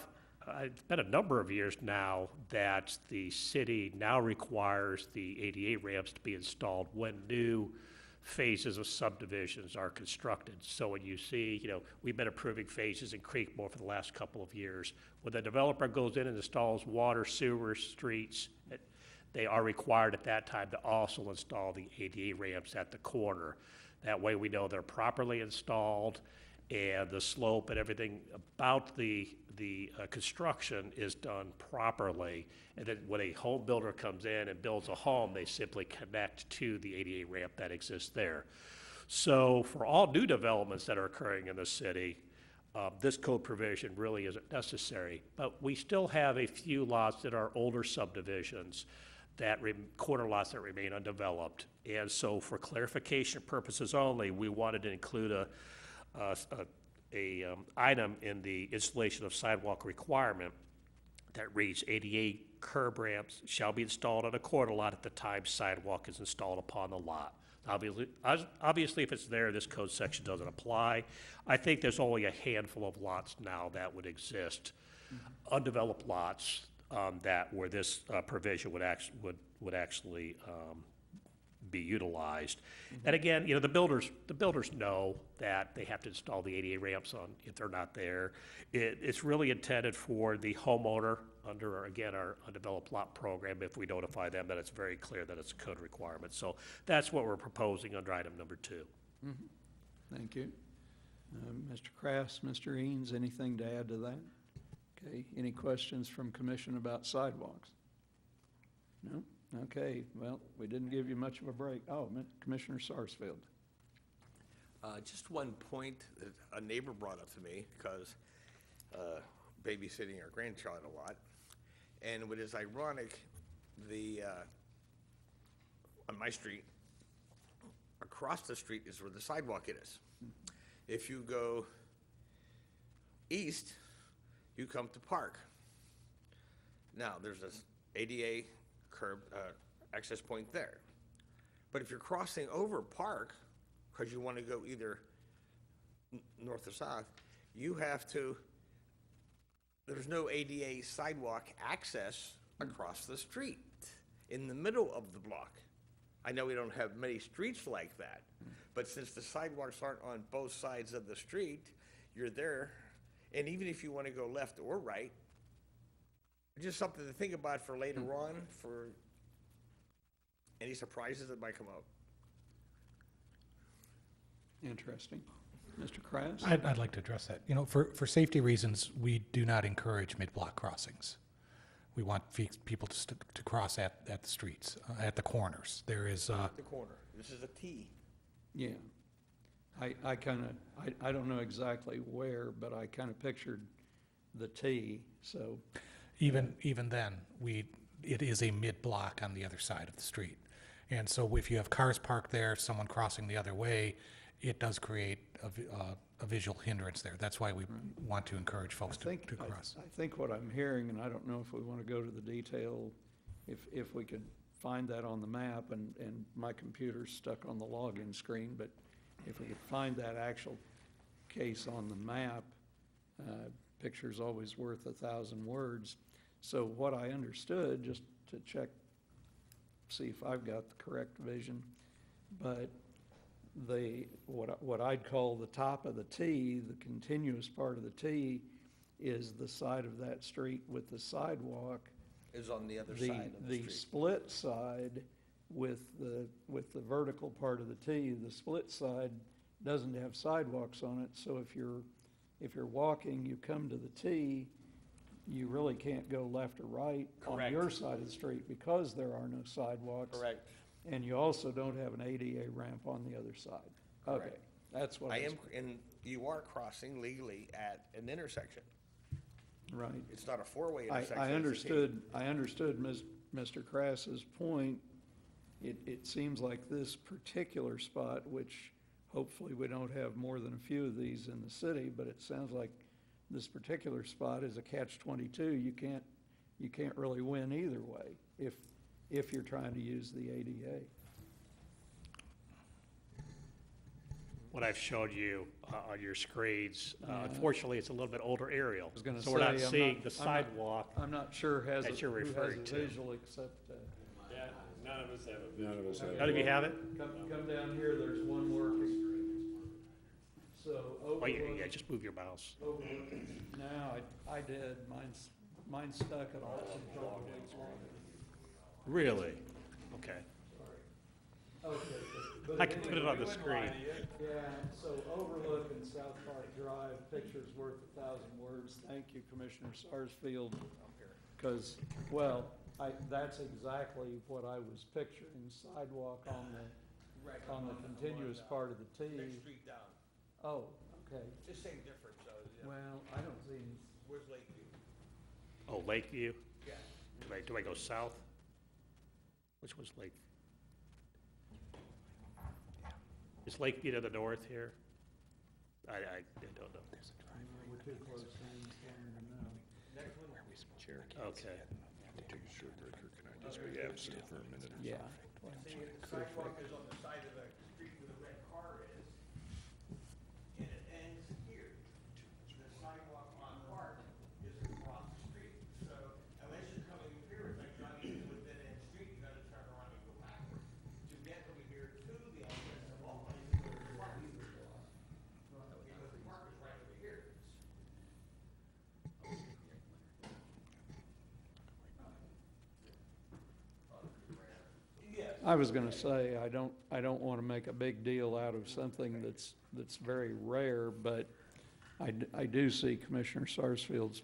G: it's been a number of years now that the city now requires the ADA ramps to be installed when new phases of subdivisions are constructed. So when you see, we've been approving phases in Creekmore for the last couple of years. When the developer goes in and installs water, sewer, streets, they are required at that time to also install the ADA ramps at the corner. That way we know they're properly installed and the slope and everything about the construction is done properly. And then when a home builder comes in and builds a home, they simply connect to the ADA ramp that exists there. So for all new developments that are occurring in the city, this code provision really isn't necessary. But we still have a few lots that are older subdivisions, corner lots that remain undeveloped. And so for clarification purposes only, we wanted to include a item in the installation of sidewalk requirement that reads ADA curb ramps shall be installed on a corner lot at the time sidewalk is installed upon the lot. Obviously, if it's there, this code section doesn't apply. I think there's only a handful of lots now that would exist, undeveloped lots where this provision would actually be utilized. And again, the builders know that they have to install the ADA ramps on if they're not there. It's really intended for the homeowner under, again, our undeveloped lot program. If we notify them, that it's very clear that it's a code requirement. So that's what we're proposing under item number 2.
E: Thank you. Mr. Krass, Mr. Eanes, anything to add to that? Okay, any questions from commission about sidewalks? No? Okay, well, we didn't give you much of a break. Oh, Commissioner Sarsfield.
L: Just one point that a neighbor brought up to me, because babysitting our grandchild a lot, and what is ironic, on my street, across the street is where the sidewalk is. If you go east, you come to Park. Now, there's this ADA curb access point there. But if you're crossing over Park, because you want to go either north or south, you have to, there's no ADA sidewalk access across the street in the middle of the block. I know we don't have many streets like that, but since the sidewalks aren't on both sides of the street, you're there, and even if you want to go left or right, just something to think about for later on, for any surprises that might come up.
E: Interesting. Mr. Krass?
H: I'd like to address that. You know, for safety reasons, we do not encourage mid-block crossings. We want people to cross at the streets, at the corners. There is,
L: The corner. This is a T.
E: Yeah. I kind of, I don't know exactly where, but I kind of pictured the T, so.
H: even then, it is a mid-block on the other side of the street. And so if you have cars parked there, someone crossing the other way, it does create a visual hindrance there. That's why we want to encourage folks to cross.
E: I think what I'm hearing, and I don't know if we want to go to the detail, if we could find that on the map, and my computer's stuck on the login screen, but if we could find that actual case on the map, picture's always worth 1,000 words. So what I understood, just to check, see if I've got the correct vision, but what I'd call the top of the T, the continuous part of the T, is the side of that street with the sidewalk.
L: Is on the other side of the street.
E: The split side with the vertical part of the T, the split side doesn't have sidewalks on it. So if you're walking, you come to the T, you really can't go left or right on your side of the street because there are no sidewalks.
L: Correct.
E: And you also don't have an ADA ramp on the other side.
L: Correct.
E: Okay, that's what
L: And you are crossing legally at an intersection.
E: right.
L: It's not a four-way intersection.
E: I
L: it's a T.
E: understood Mr. Krass's point. It seems like this particular spot, which hopefully we don't have more than a few of these in the city, but it sounds like this particular spot is a catch-22. You can't really win either way if you're trying to use the ADA.
G: What I've showed you on your screens, unfortunately, it's a little bit older aerial.
E: was gonna
G: So we're not
E: say, I'm
G: seeing
E: not-
G: the
E: I'm not-
G: sidewalk.
E: I'm not sure who has
G: that you're
E: who has
G: referring
E: a
G: to.
E: visual except,
D: Yeah, none of us have a
F: None of us have.
G: None of you have it?
E: come down here, there's one working. So
G: Oh, yeah,
E: overlook,
G: just move your mouse.
E: now, I did, mine's stuck at all.
G: Really? Okay.
E: Okay.
G: I can put it on the screen.
E: Yeah, so Overlook and South Park Drive, picture's worth 1,000 words. Thank you, Commissioner Sarsfield. Because, well, that's exactly what I was picturing, sidewalk on the continuous part of the T.
L: Next street down.
E: Oh, okay.
L: Just same difference, yeah.
E: Well, I don't see any.
L: Where's Lakeview?
G: Oh, Lakeview?
L: Yeah.
G: Do I go south? Which one's Lake? Is Lakeview to the north here? I don't know.
E: We're too close to
G: Okay.
F: Take a short break, or can I just be absent for a minute?
E: yeah.
L: See, the sidewalk is on the side of the street where the red car is, and it ends here. The sidewalk on Park is across the street, so unless you're coming here, it's like driving into a dead-end street, you gotta turn around and go backwards. To get from here to the entrance of all places, there's a park. Because the park is right over here.
E: I was gonna say, I don't wanna make a big deal out of something that's very rare, but I do see Commissioner Sarsfield's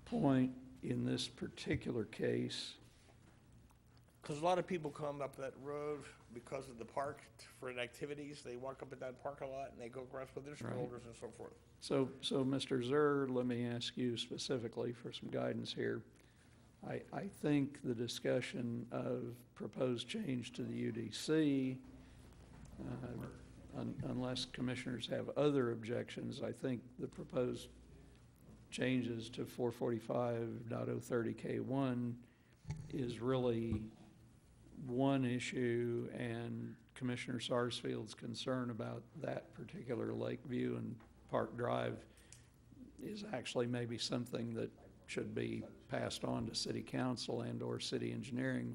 E: point in this particular case.
L: Because a lot of people come up that road because of the park for activities. They walk up and down parking lot and they go across with their strollers and so forth.
E: So Mr. Zer, let me ask you specifically for some guidance here. I think the discussion of proposed change to the UDC, unless commissioners have other objections, I think the proposed changes to 445.030K1 is really one issue, and Commissioner Sarsfield's concern about that particular Lakeview and Park Drive is actually maybe something that should be passed on to City Council and/or City Engineering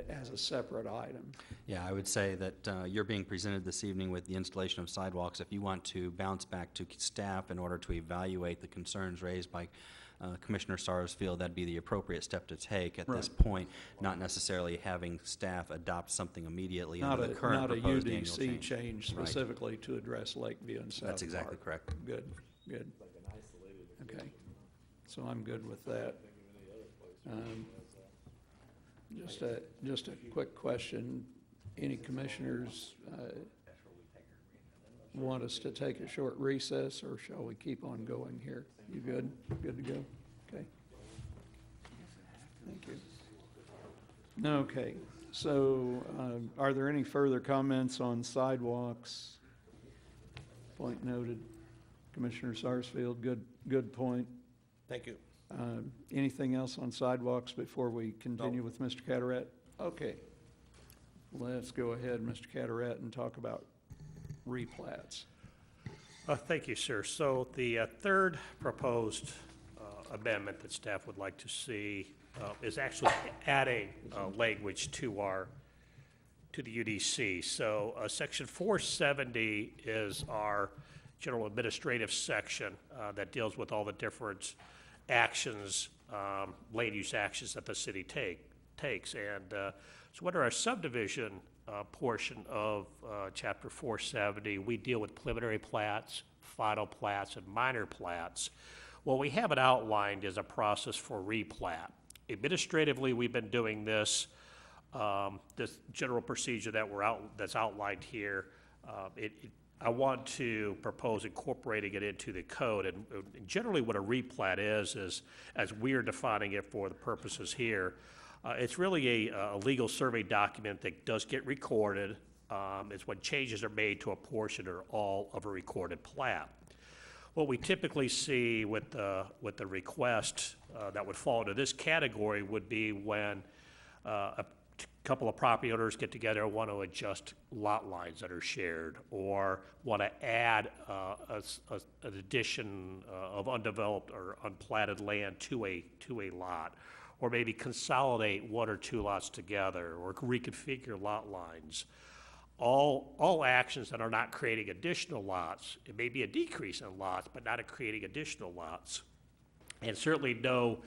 E: as a separate item.
K: Yeah, I would say that you're being presented this evening with the installation of sidewalks. If you want to bounce back to staff in order to evaluate the concerns raised by Commissioner Sars feel that'd be the appropriate step to take at this point, not necessarily having staff adopt something immediately under the current proposed annual change.
E: Not a UDC change specifically to address Lakeview and South Park.
K: That's exactly correct.
E: Good, good. Okay, so I'm good with that. Just a quick question. Any commissioners want us to take a short recess, or shall we keep on going here? You good? Good to go? Okay. Thank you. Okay, so are there any further comments on sidewalks? Point noted. Commissioner Sarsfield, good point.
L: Thank you.
E: Anything else on sidewalks before we continue with Mr. Carteret? Okay. Let's go ahead, Mr. Carteret, and talk about replats.
G: Thank you, sir. So the third proposed amendment that staff would like to see is actually adding language to the UDC. So Section 470 is our general administrative section that deals with all the different actions, land use actions that the city takes. And so under our subdivision portion of Chapter 470, we deal with preliminary plats, final plats, and minor plats. What we have it outlined is a process for replat. Administratively, we've been doing this general procedure that's outlined here. I want to propose incorporating it into the code, and generally what a replat is as we're defining it for the purposes here, it's really a legal survey document that does get recorded. It's when changes are made to a portion or all of a recorded plat. What we typically see with the request that would fall into this category would be when a couple of property owners get together and want to adjust lot lines that are shared, or want to add an addition of undeveloped or unplatted land to a lot, or maybe consolidate one or two lots together, or reconfigure lot lines. All actions that are not creating additional lots, it may be a decrease in lots, but not creating additional lots. And certainly no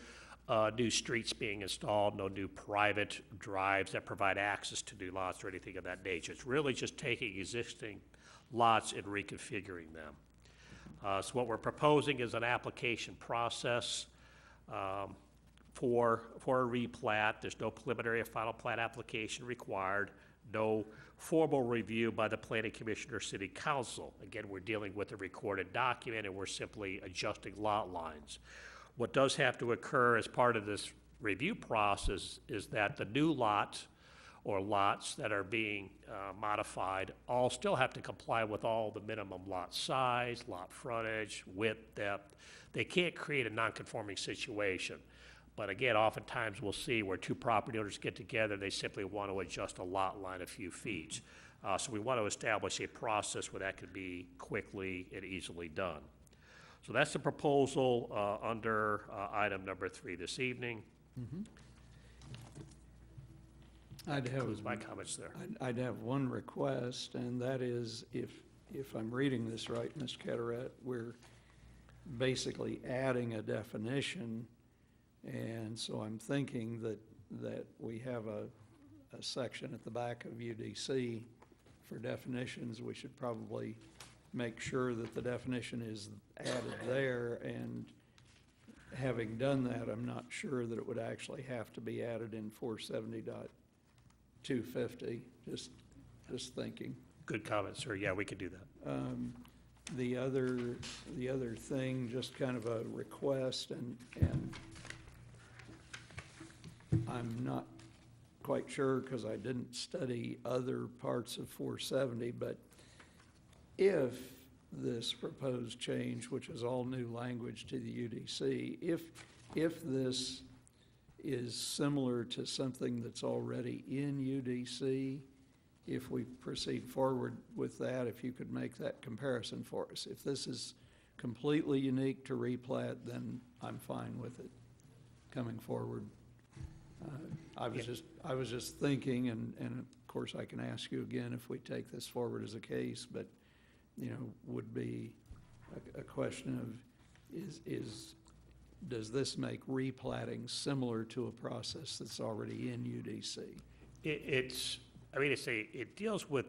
G: new streets being installed, no new private drives that provide access to new lots or anything of that nature. It's really just taking existing lots and reconfiguring them. So what we're proposing is an application process for a replat. There's no preliminary or final plat application required, no formal review by the Planning Commission or City Council. Again, we're dealing with a recorded document and we're simply adjusting lot lines. What does have to occur as part of this review process is that the new lot or lots that are being modified all still have to comply with all the minimum lot size, lot frontage, width, depth. They can't create a non-conforming situation. But again, oftentimes we'll see where two property owners get together, they simply want to adjust a lot line a few feet. So we want to establish a process where that could be quickly and easily done. So that's the proposal under item number 3 this evening. Those my comments there.
E: I'd have one request, and that is if I'm reading this right, Mr. Carteret, we're basically adding a definition. And so I'm thinking that we have a section at the back of UDC for definitions. We should probably make sure that the definition is added there, and having done that, I'm not sure that it would actually have to be added in 470.250, just thinking.
G: Good comment, sir. Yeah, we could do that.
E: The other thing, just kind of a request, and I'm not quite sure because I didn't study other parts of 470, but if this proposed change, which is all new language to the UDC, if this is similar to something that's already in UDC, if we proceed forward with that, if you could make that comparison for us. If this is completely unique to replat, then I'm fine with it coming forward. I was just thinking, and of course I can ask you again if we take this forward as a case, but would be a question of is does this make replatting similar to a process that's already in UDC?
G: It deals with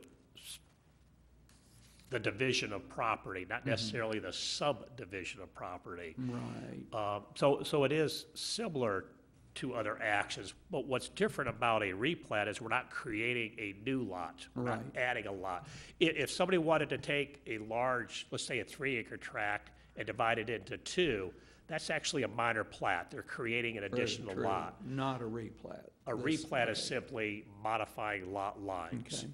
G: the division of property, not necessarily the subdivision of property.
E: Right.
G: So it is similar to other actions, but what's different about a replat is we're not creating a new lot. We're not
E: Right.
G: adding a lot. If somebody wanted to take a large, let's say a 3-acre tract and divide it into 2, that's actually a minor plat. They're creating an
E: Very
G: additional
E: true.
G: lot.
E: Not a replat.
G: A
E: This-
G: replat is
E: okay.
G: simply modifying lot lines.
E: Okay.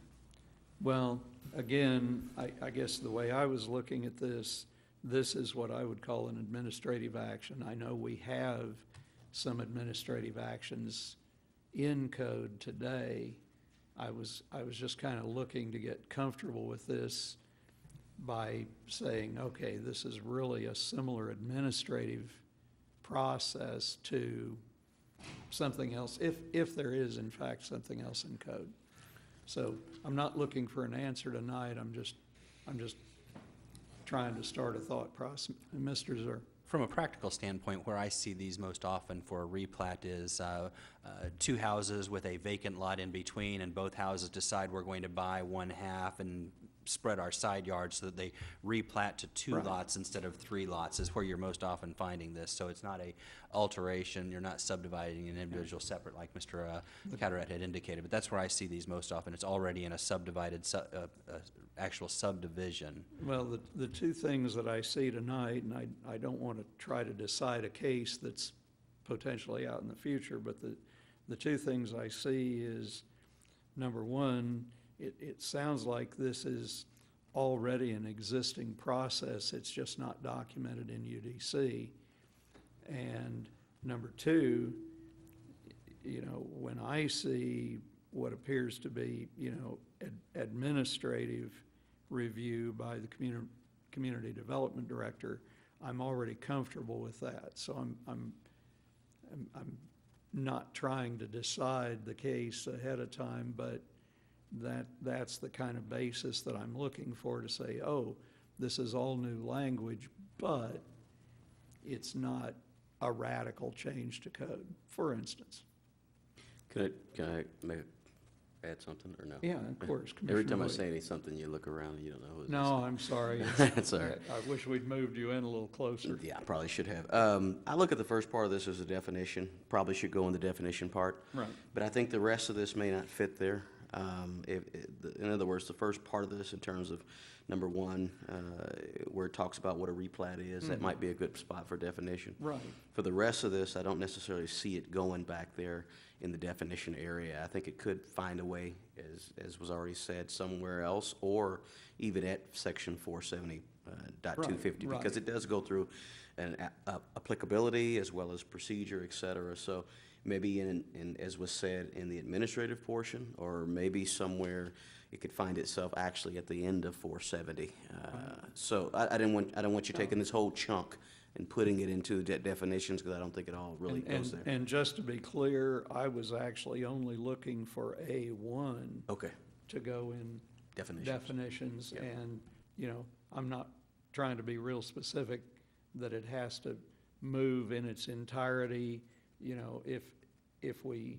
E: Well, again, I guess the way I was looking at this is what I would call an administrative action. I know we have some administrative actions in code today. I was just kind of looking to get comfortable with this by saying, okay, this is really a similar administrative process to something else, if there is in fact something else in code. So I'm not looking for an answer tonight, I'm just trying to start a thought process. Mr. Zur.
K: From a practical standpoint, where I see these most often for a replat is 2 houses with a vacant lot in between, and both houses decide we're going to buy 1/2 and spread our side yards so that they replat to 2
E: Right.
K: lots instead of 3 lots is where you're most often finding this. So it's not a alteration, you're not subdividing an individual separate like Mr. Carteret had indicated, but that's where I see these most often. It's already in a subdivided, actual subdivision.
E: Well, the two things that I see tonight, and I don't want to try to decide a case that's potentially out in the future, but the two things I see is, number one, it sounds like this is already an existing process, it's just not documented in UDC. And number two, when I see what appears to be, administrative review by the community development director, I'm already comfortable with that. So I'm not trying to decide the case ahead of time, but that's the kind of basis that I'm looking for to say, oh, this is all new language, but it's not a radical change to code, for instance.
I: Can I add something, or no?
E: Yeah, of course.
I: Every time I
E: Commissioner
I: say something, you look around and you don't know who's
E: No, I'm sorry.
I: That's all right.
E: I wish we'd moved you in a little closer.
I: Yeah, I probably should have. I look at the first part of this as a definition, probably should go in the definition part.
E: Right.
I: But I think the rest of this may not fit there. In other words, the first part of this in terms of number 1, where it talks about what a replat is, that might be a good spot for definition.
E: Right.
I: For the rest of this, I don't necessarily see it going back there in the definition area. I think it could find a way, as was already said, somewhere else, or even at section 470.250,
E: Right.
I: because it does go through an applicability as well as procedure, et cetera. So maybe as was said, in the administrative portion, or maybe somewhere it could find itself actually at the end of 470. So I don't want you taking this whole chunk and putting it into definitions, because I don't think it all really goes there.
E: And just to be clear, I was actually only looking for A1
I: Okay,
E: to go in definitions.
I: Yep.
E: And, I'm not trying to be real specific that it has to move in its entirety. If we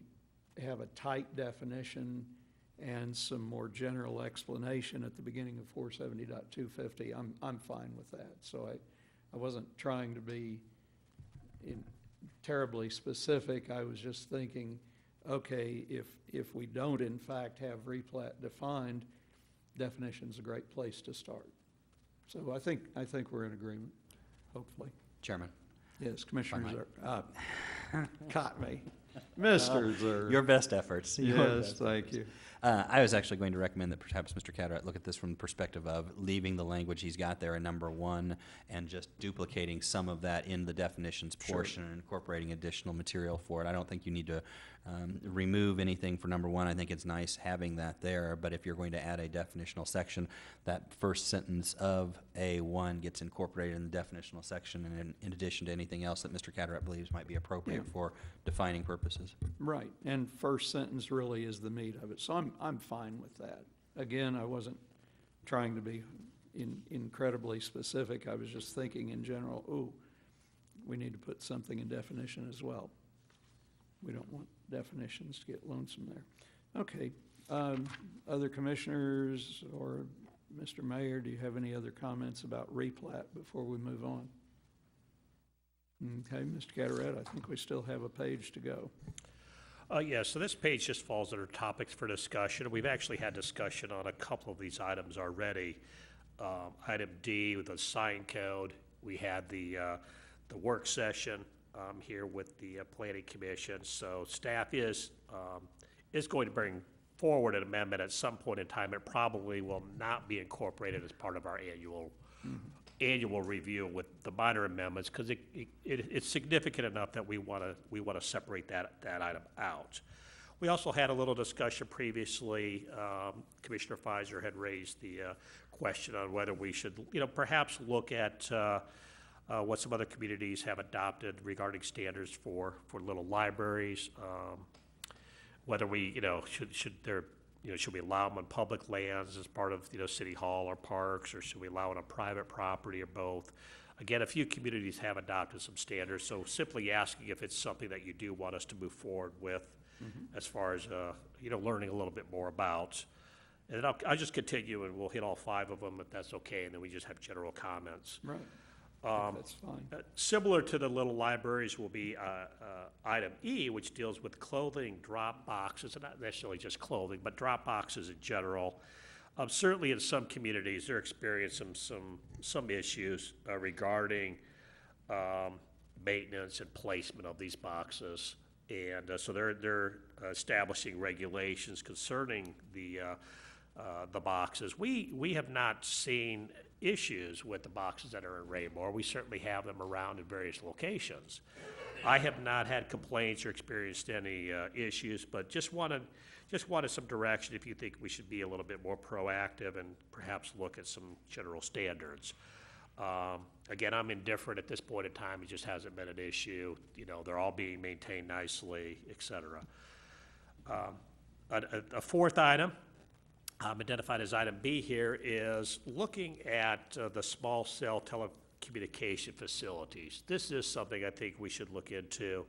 E: have a tight definition and some more general explanation at the beginning of 470.250, I'm fine with that. So I wasn't trying to be terribly specific. I was just thinking, okay, if we don't in fact have replat defined, definition's a great place to start. So I think we're in agreement, hopefully.
K: Chairman.
E: Yes, Commissioner
K: Fine.
E: Zur. Caught me. Mr. Zur.
K: Your best efforts. Your
E: Yes,
K: best
E: thank
K: efforts.
E: you.
K: I was actually going to recommend that perhaps Mr. Carteret look at this from the perspective of leaving the language he's got there in number 1 and just duplicating some of that in the definitions portion and incorporating additional material for it. I don't think you need to remove anything for number 1. I think it's nice having that there, but if you're going to add a definitional section, that first sentence of A1 gets incorporated in the definitional section, and in addition to anything else that Mr. Carteret believes might be appropriate for defining purposes.
E: Right, and first sentence really is the meat of it, so I'm fine with that. Again, I wasn't trying to be incredibly specific, I was just thinking in general, we need to put something in definition as well. We don't want definitions to get lonesome there. Okay, other commissioners or Mr. Mayor, do you have any other comments about replat before we move on? Okay, Mr. Carteret, I think we still have a page to go.
G: Yeah, so this page just falls under topics for discussion. We've actually had discussion on a couple of these items already. Item D with the sign code, we had the work session here with the Planning Commission. So staff is going to bring forward an amendment at some point in time. It probably will not be incorporated as part of our annual review with the minor amendments, because it's significant enough that we want to separate that item out. We also had a little discussion previously. Commissioner Pfizer had raised the question on whether we should, perhaps look at what some other communities have adopted regarding standards for little libraries. Whether we, should we allow them on public lands as part of, City Hall or parks, or should we allow it on private property, or both? Again, a few communities have adopted some standards, so simply asking if it's something that you do want us to move forward with as far as, learning a little bit more about. And then I'll just continue and we'll hit all 5 of them if that's okay, and then we just have general comments.
E: Right. That's fine.
G: Similar to the little libraries will be item E, which deals with clothing drop boxes, and not necessarily just clothing, but drop boxes in general. Certainly in some communities, they're experiencing some issues regarding maintenance and placement of these boxes. And so they're establishing regulations concerning the boxes. We have not seen issues with the boxes that are in Raymore. We certainly have them around in various locations. I have not had complaints or experienced any issues, but just wanted some direction if you think we should be a little bit more proactive and perhaps look at some general standards. Again, I'm indifferent at this point in time. It just hasn't been an issue. They're all being maintained nicely, et cetera. A 4th item, identified as item B here, is looking at the small cell telecommunication facilities. This is something I think we should look into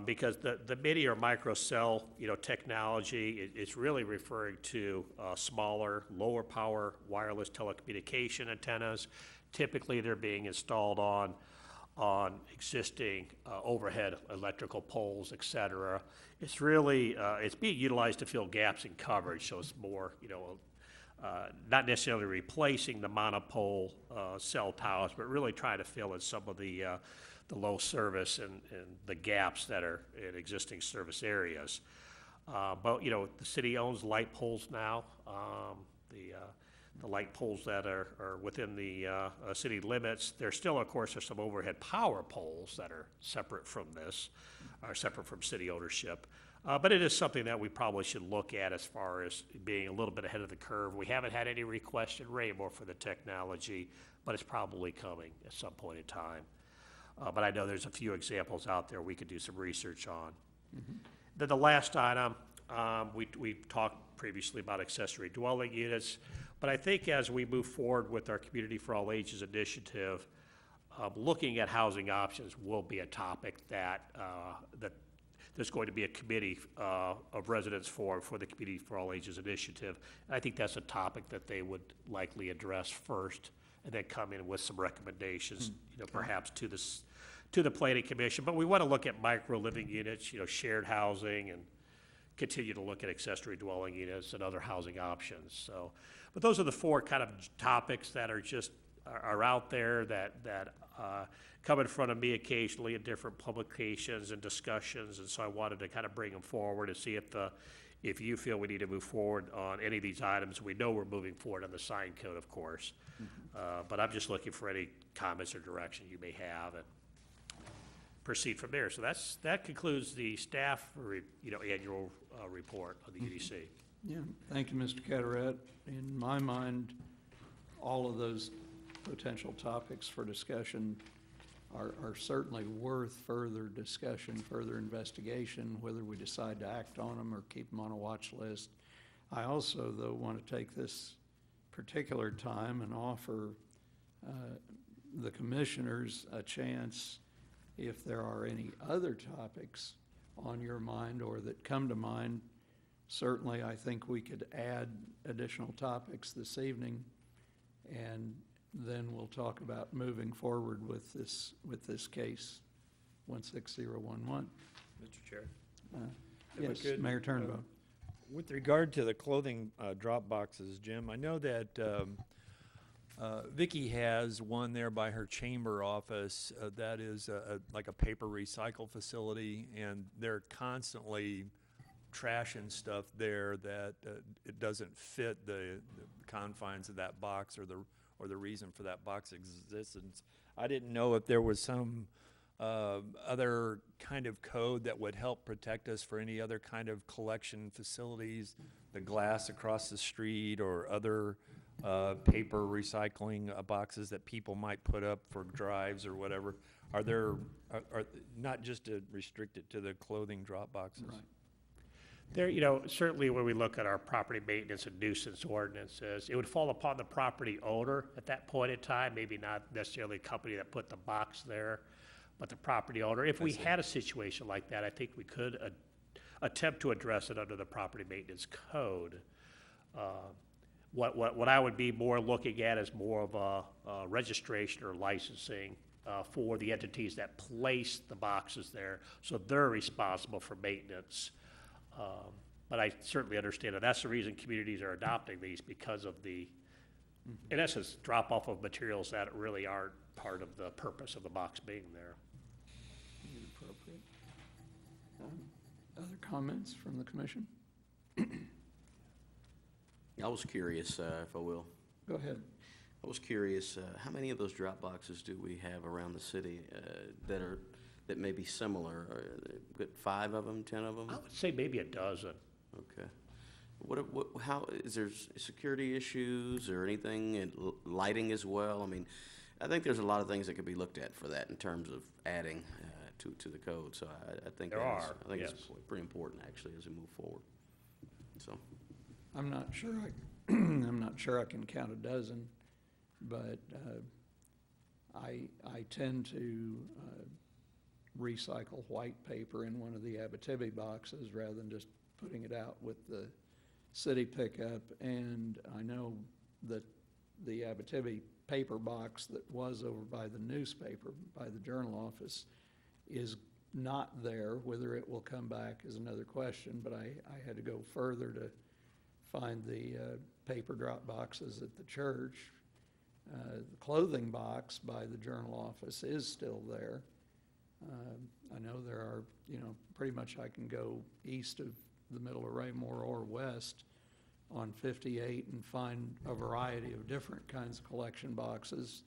G: because the mini or micro cell technology is really referring to smaller, lower power wireless telecommunication antennas. Typically, they're being installed on existing overhead electrical poles, et cetera. It's really, it's being utilized to fill gaps in coverage, so it's more, not necessarily replacing the monopole cell towers, but really trying to fill in some of the low service and the gaps that are in existing service areas. But, the city owns light poles now. The light poles that are within the city limits. There still, of course, are some overhead power poles that are separate from this, are separate from city ownership. But it is something that we probably should look at as far as being a little bit ahead of the curve. We haven't had any requests in Raymore for the technology, but it's probably coming at some point in time. But I know there's a few examples out there we could do some research on. Then the last item, we've talked previously about accessory dwelling units. But I think as we move forward with our Community for All Ages initiative, looking at housing options will be a topic that there's going to be a committee of residents for the Community for All Ages initiative. And I think that's a topic that they would likely address first, and then come in with some recommendations, perhaps to the Planning Commission. But we want to look at micro living units, shared housing, and continue to look at accessory dwelling units and other housing options. So, but those are the 4 kind of topics that are out there that come in front of me occasionally in different publications and discussions. And so I wanted to kind of bring them forward and see if you feel we need to move forward on any of these items. We know we're moving forward on the sign code, of course. But I'm just looking for any comments or direction you may have and proceed from there. So that concludes the staff annual report of the UDC.
E: Yeah, thank you, Mr. Carteret. In my mind, all of those potential topics for discussion are certainly worth further discussion, further investigation, whether we decide to act on them or keep them on a watch list. I also, though, want to take this particular time and offer the commissioners a chance, if there are any other topics on your mind or that come to mind. Certainly, I think we could add additional topics this evening, and then we'll talk about moving forward with this case, 16011.
M: Mr. Chair. If I
E: Yes,
M: could,
E: Mayor Turnbow.
M: With regard to the clothing drop boxes, Jim, I know that Vicki has one there by her chamber office that is like a paper recycle facility, and they're constantly trashing stuff there that it doesn't fit the confines of that box or the reason for that box existence. I didn't know if there was some other kind of code that would help protect us for any other kind of collection facilities, the glass across the street or other paper recycling boxes that people might put up for drives or whatever. Are there, are not just to restrict it to the clothing drop boxes?
E: Right.
G: There, certainly when we look at our property maintenance and nuisance ordinances, it would fall upon the property owner at that point in time, maybe not necessarily the company that put the box there, but the property owner. If we had a situation like that, I think we could attempt to address it under the property maintenance code. What I would be more looking at is more of a registration or licensing for the entities that place the boxes there, so they're responsible for maintenance. But I certainly understand that. That's the reason communities are adopting these, because of the, in essence, drop-off of materials that really aren't part of the purpose of the box being there.
E: Appropriate. Other comments from the commission?
I: I was curious, if I will.
E: Go ahead.
I: I was curious, how many of those drop boxes do we have around the city that may be similar? Got 5 of them, 10 of them?
G: I would say maybe a dozen.
I: Okay. How, is there security issues or anything, and lighting as well? I mean, I think there's a lot of things that could be looked at for that in terms of adding to the code. So I think I think it's pretty important, actually, as we move forward. So
E: I'm not sure I'm not sure I can count a dozen, but I tend to recycle white paper in one of the Abitibi boxes rather than just putting it out with the city pickup. And I know that the Abitibi paper box that was over by the newspaper, by the Journal office, is not there. Whether it will come back is another question, but I had to go further to find the paper drop boxes at the church. The clothing box by the Journal office is still there. I know there are, pretty much I can go east of the middle of Raymore or west on 58 and find a variety of different kinds of collection boxes.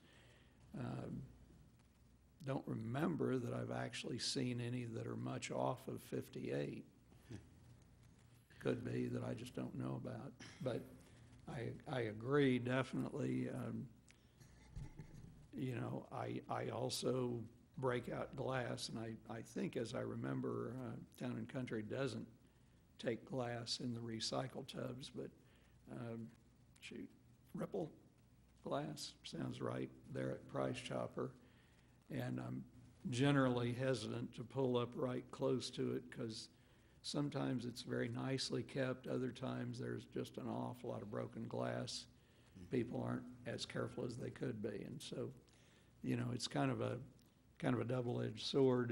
E: Don't remember that I've actually seen any that are much off of 58. Could be that I just don't know about. But I agree, definitely. I also break out glass, and I think, as I remember, Town and Country doesn't take glass in the recycle tubs, but Ripple glass sounds right there at Price Chopper. And I'm generally hesitant to pull up right close to it because sometimes it's very nicely kept. Other times there's just an awful lot of broken glass. People aren't as careful as they could be. And so, it's kind of a double-edged sword.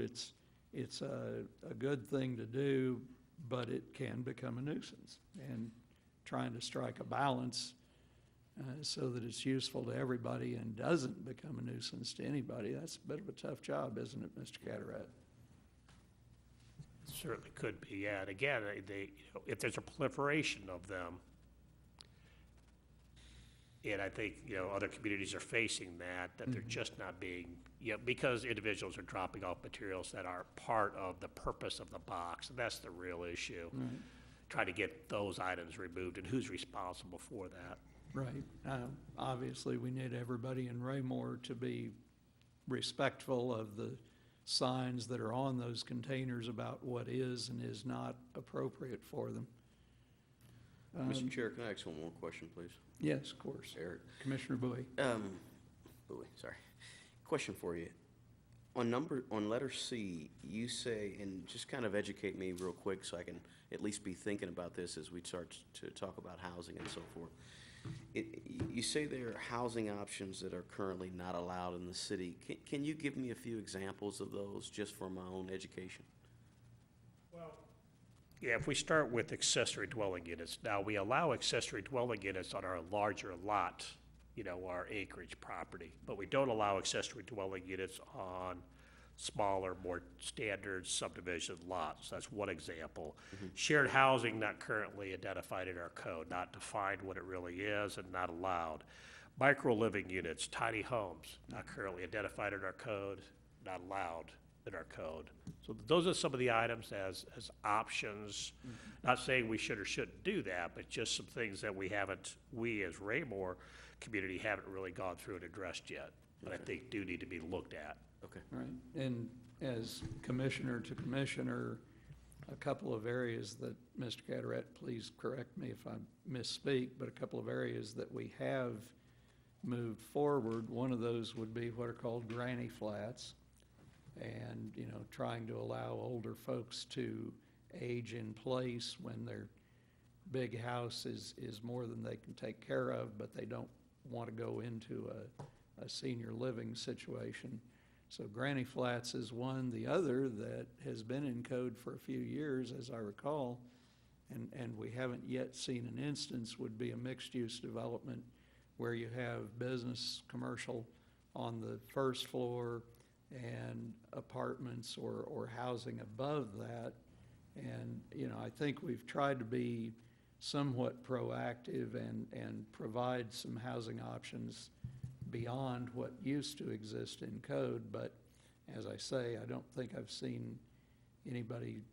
E: It's a good thing to do, but it can become a nuisance. And trying to strike a balance so that it's useful to everybody and doesn't become a nuisance to anybody, that's a bit of a tough job, isn't it, Mr. Carteret?
G: Certainly could be, yeah. And again, if there's a proliferation of them, and I think, other communities are facing that they're just not being, because individuals are dropping off materials that are part of the purpose of the box. And that's the real issue.
E: Right.
G: Trying to get those items removed, and who's responsible for that.
E: Right. Obviously, we need everybody in Raymore to be respectful of the signs that are on those containers about what is and is not appropriate for them.
I: Mr. Chair, can I ask one more question, please?
E: Yes, of course.
I: Eric.
E: Commissioner Bowie.
I: Bowie, sorry. Question for you. On letter C, you say, and just kind of educate me real quick so I can at least be thinking about this as we start to talk about housing and so forth. You say there are housing options that are currently not allowed in the city. Can you give me a few examples of those just for my own education?
G: Yeah, if we start with accessory dwelling units, now we allow accessory dwelling units on our larger lot, you know, our acreage property, but we don't allow accessory dwelling units on smaller, more standard subdivision lots. That's one example. Shared housing not currently identified in our code, not defined what it really is and not allowed. Micro living units, tiny homes, not currently identified in our code, not allowed in our code. So those are some of the items as options. Not saying we should or shouldn't do that, but just some things that we as Raymore community haven't really gone through and addressed yet, but I think do need to be looked at.
I: Okay.
E: Right, and as commissioner to commissioner, a couple of areas that, Mr. Carteret, please correct me if I misspeak, but a couple of areas that we have moved forward, one of those would be what are called granny flats, and, you know, trying to allow older folks to age in place when their big house is more than they can take care of, but they don't want to go into a senior living situation. So granny flats is one. The other that has been in code for a few years, as I recall, and we haven't yet seen an instance, would be a mixed-use development where you have business, commercial on the first floor and apartments or housing above that. And, you know, I think we've tried to be somewhat proactive and provide some housing options beyond what used to exist in code, but as I say, I don't think I've seen anybody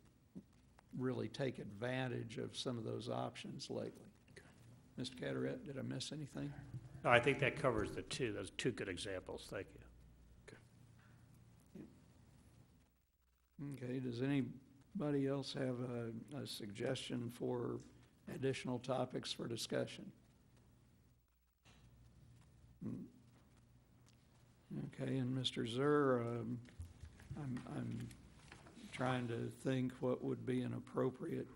E: really take advantage of some of those options lately. Mr. Carteret, did I miss anything?
G: No, I think that covers those two good examples. Thank you.
E: Okay, does anybody else have a suggestion for additional topics for discussion? Okay, and Mr. Zur, I'm trying to think what would be an appropriate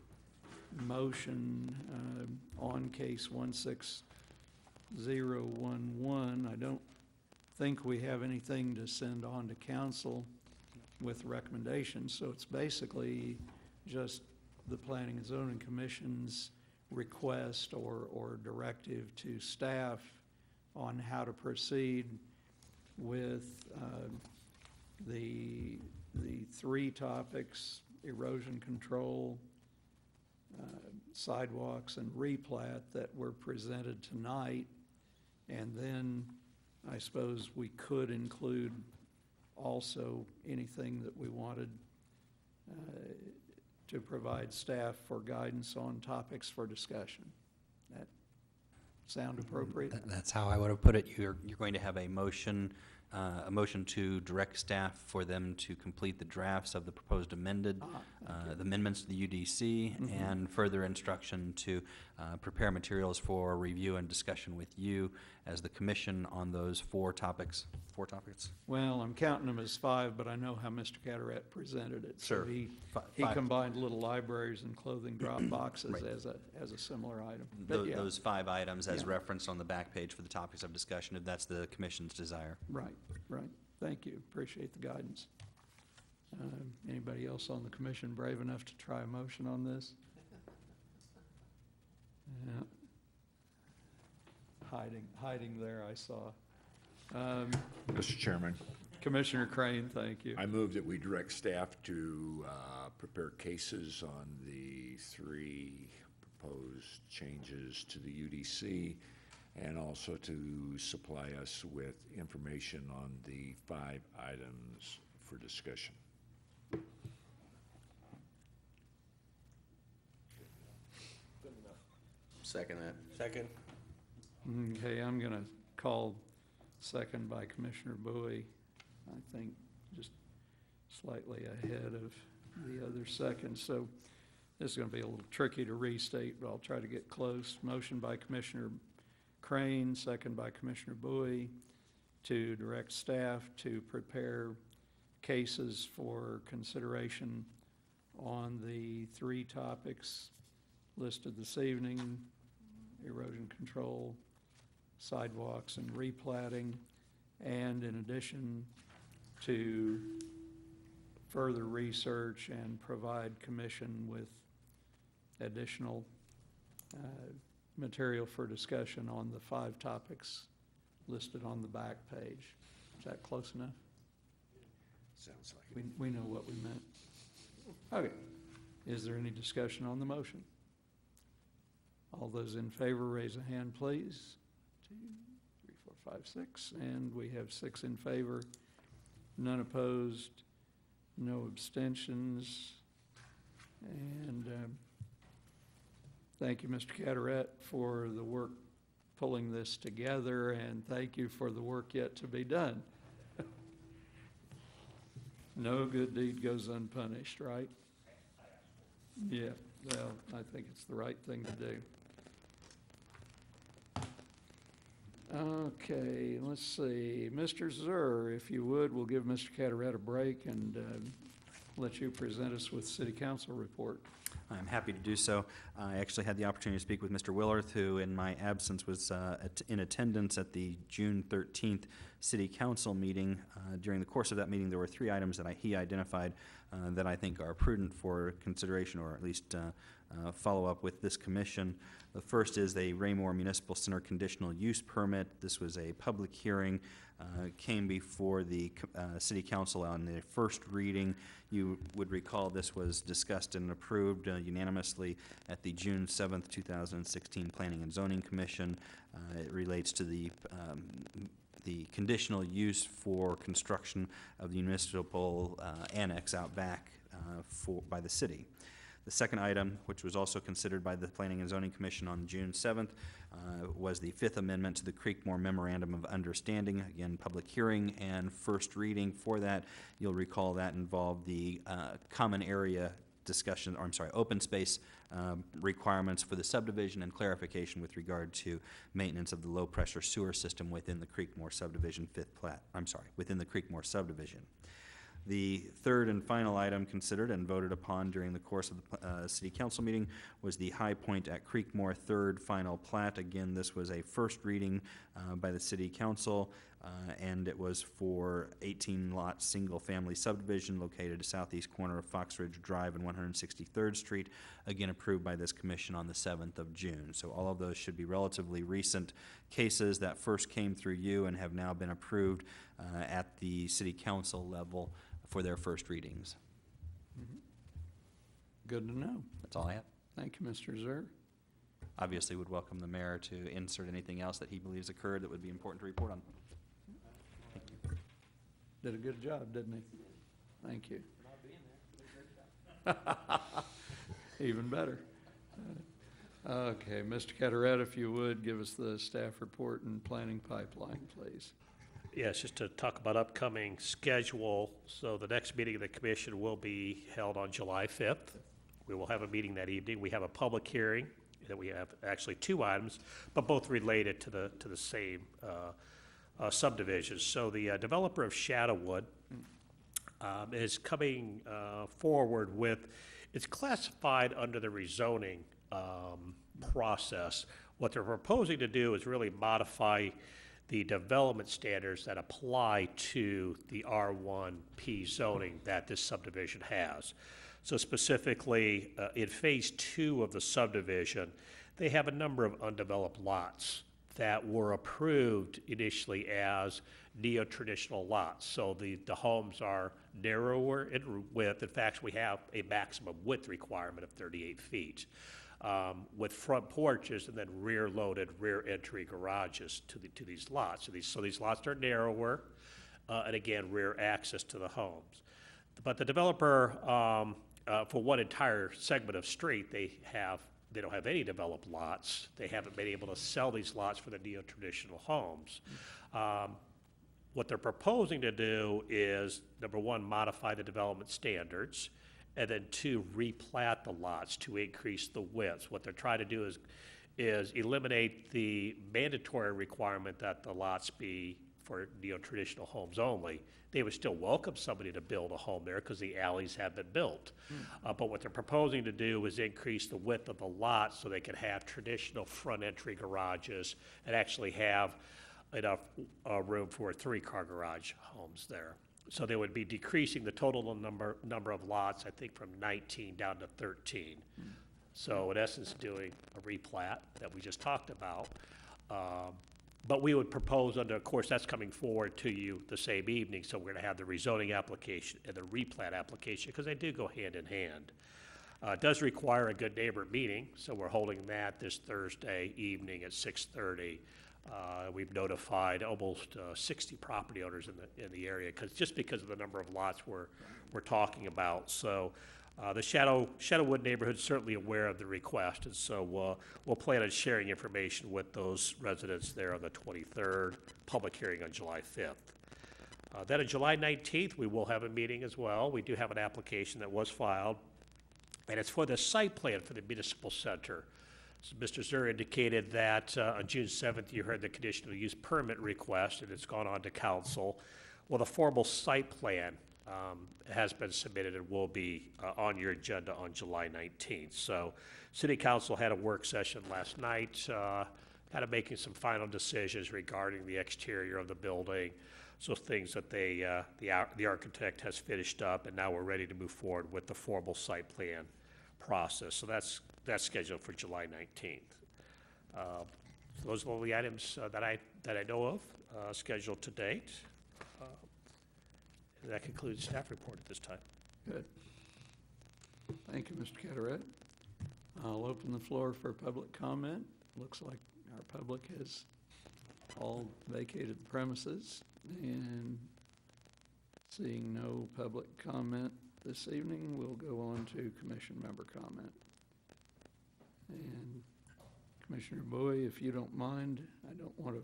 E: motion on case 16011. I don't think we have anything to send on to council with recommendations, so it's basically just the Planning and Zoning Commission's request or directive to staff on how to proceed with the three topics: erosion control, sidewalks, and replat that were presented tonight. And then I suppose we could include also anything that we wanted to provide staff for guidance on topics for discussion. That sound appropriate?
K: That's how I would have put it. You're going to have a motion to direct staff for them to complete the drafts of the proposed amended, the amendments to the UDC, and further instruction to prepare materials for review and discussion with you as the commission on those four topics. Four topics?
E: Well, I'm counting them as five, but I know how Mr. Carteret presented it.
K: Sure.
E: So he
K: Five.
E: combined little libraries and clothing drop boxes
K: Right.
E: as a similar item. But yeah,
K: Those 5 items as
E: Yeah.
K: referenced on the back page for the topics of discussion, if that's the commission's desire.
E: right. Thank you. Appreciate the guidance. Anybody else on the commission brave enough to try a motion on this? Yeah. Hiding there, I saw.
F: Mr. Chairman,
E: Commissioner Crane, thank you.
F: I move that we direct staff to prepare cases on the 3 proposed changes to the UDC, and also to supply us with information on the 5 items for discussion.
I: Second that.
L: Second?
E: Okay, I'm going to call second by Commissioner Bowie. I think just slightly ahead of the other second. So this is going to be a little tricky to restate, but I'll try to get close. Motion by Commissioner Crane, second by Commissioner Bowie, to direct staff to prepare cases for consideration on the 3 topics listed this evening: erosion control, sidewalks, and replatting, and in addition to further research and provide commission with additional material for discussion on the 5 topics listed on the back page. Is that close enough?
L: Sounds like
E: We know what we meant. Okay. Is there any discussion on the motion? All those in favor, raise a hand, please. 2, 3, 4, 5, 6. And we have 6 in favor, none opposed, no abstentions. And thank you, Mr. Carteret, for the work pulling this together, and thank you for the work yet to be done. No good deed goes unpunished, right? Yeah, well, I think it's the right thing to do. Okay, let's see. Mr. Zur, if you would, we'll give Mr. Carteret a break and let you present us with City Council report.
K: I'm happy to do so. I actually had the opportunity to speak with Mr. Willerth, who in my absence was in attendance at the June 13th City Council meeting. During the course of that meeting, there were 3 items that he identified that I think are prudent for consideration, or at least follow up with this commission. The first is a Raymore Municipal Center conditional use permit. This was a public hearing, came before the City Council on the first reading. You would recall this was discussed and approved unanimously at the June 7th, 2016 Planning and Zoning Commission. It relates to the conditional use for construction of the municipal annex out back by the city. The second item, which was also considered by the Planning and Zoning Commission on June 7th, was the 5th Amendment to the Creekmore Memorandum of Understanding. Again, public hearing and first reading for that. You'll recall that involved the common area discussion, or I'm sorry, open space requirements for the subdivision and clarification with regard to maintenance of the low-pressure sewer system within the Creekmore subdivision within the Creekmore subdivision. The third and final item considered and voted upon during the course of the City Council meeting was the High Point at Creekmore third final plat. Again, this was a first reading by the City Council, and it was for 18-lot single-family subdivision located southeast corner of Fox Ridge Drive and 163rd Street, again approved by this commission on the 7th of June. So all of those should be relatively recent cases that first came through you and have now been approved at the City Council level for their first readings.
E: Mm-hmm. Good to know.
K: That's all I have.
E: Thank you, Mr. Zur.
K: Obviously would welcome the mayor to insert anything else that he believes occurred that would be important to report on. Thank you.
E: Did a good job, didn't he? Thank you. Even better. Okay, Mr. Carteret, if you would, give us the staff report and planning pipeline, please.
G: Yes, just to talk about upcoming schedule. So the next meeting of the commission will be held on July 5th. We will have a meeting that evening. We have a public hearing that we have actually 2 items, but both related to the same subdivisions. So the developer of Shadowwood is coming forward with, it's classified under the rezoning process. What they're proposing to do is really modify the development standards that apply to the R1P zoning that this subdivision has. So specifically, in phase 2 of the subdivision, they have a number of undeveloped lots that were approved initially as neo-traditional lots. So the homes are narrower in width. In fact, we have a maximum width requirement of 38 feet. With front porches and then rear-loaded rear entry garages to these lots. So these lots are narrower, and again, rear access to the homes. But the developer, for one entire segment of street, they don't have any developed lots. They haven't been able to sell these lots for the neo-traditional homes. What they're proposing to do is, number one, modify the development standards, and then 2, replat the lots to increase the widths. What they're trying to do is eliminate the mandatory requirement that the lots be for traditional homes only. They would still welcome somebody to build a home there because the alleys have been built. But what they're proposing to do is increase the width of the lot so they could have traditional front entry garages and actually have enough room for 3-car garage homes there. So they would be decreasing the total number of lots, I think, from 19 down to 13. So in essence, doing a replat that we just talked about. But we would propose under, of course, that's coming forward to you the same evening, so we're gonna have the rezoning application and the replat application, because they do go hand in hand. It does require a good neighbor meeting, so we're holding that this Thursday evening at 6:30. We've notified almost 60 property owners in the area, just because of the number of lots we're talking about. So the Shadowwood neighborhood is certainly aware of the request, and so we'll plan on sharing information with those residents there on the 23rd, public hearing on July 5th. Then on July 19th, we will have a meeting as well. We do have an application that was filed, and it's for the site plan for the municipal center. So Mr. Zur indicated that on June 7th, you heard the conditional use permit request, and it's gone on to council. Well, the formal site plan has been submitted and will be on your agenda on July 19th. So City Council had a work session last night, kind of making some final decisions regarding the exterior of the building. So things that the architect has finished up, and now we're ready to move forward with the formal site plan process. So that's scheduled for July 19th. So those are all the items that I know of scheduled to date. And that concludes staff report at this time.
E: Good. Thank you, Mr. Carteret. I'll open the floor for public comment. Looks like our public has all vacated the premises, and seeing no public comment this evening, we'll go on to commission member comment. And Commissioner Bowie, if you don't mind, I don't want to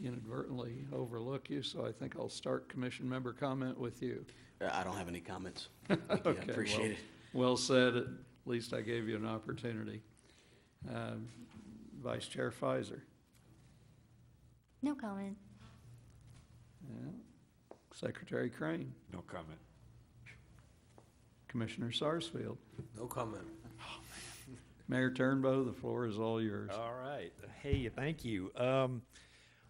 E: inadvertently overlook you, so I think I'll start commission member comment with you.
I: I don't have any comments. Thank you. I
E: Okay,
I: appreciate it.
E: well said. At least I gave you an opportunity. Vice Chair Pfizer.
N: No comment.
E: Yeah. Secretary Crane.
F: No comment.
E: Commissioner Sarsfield.
L: No comment.
E: Mayor Turnbow, the floor is all yours.
M: All right. Hey, thank you.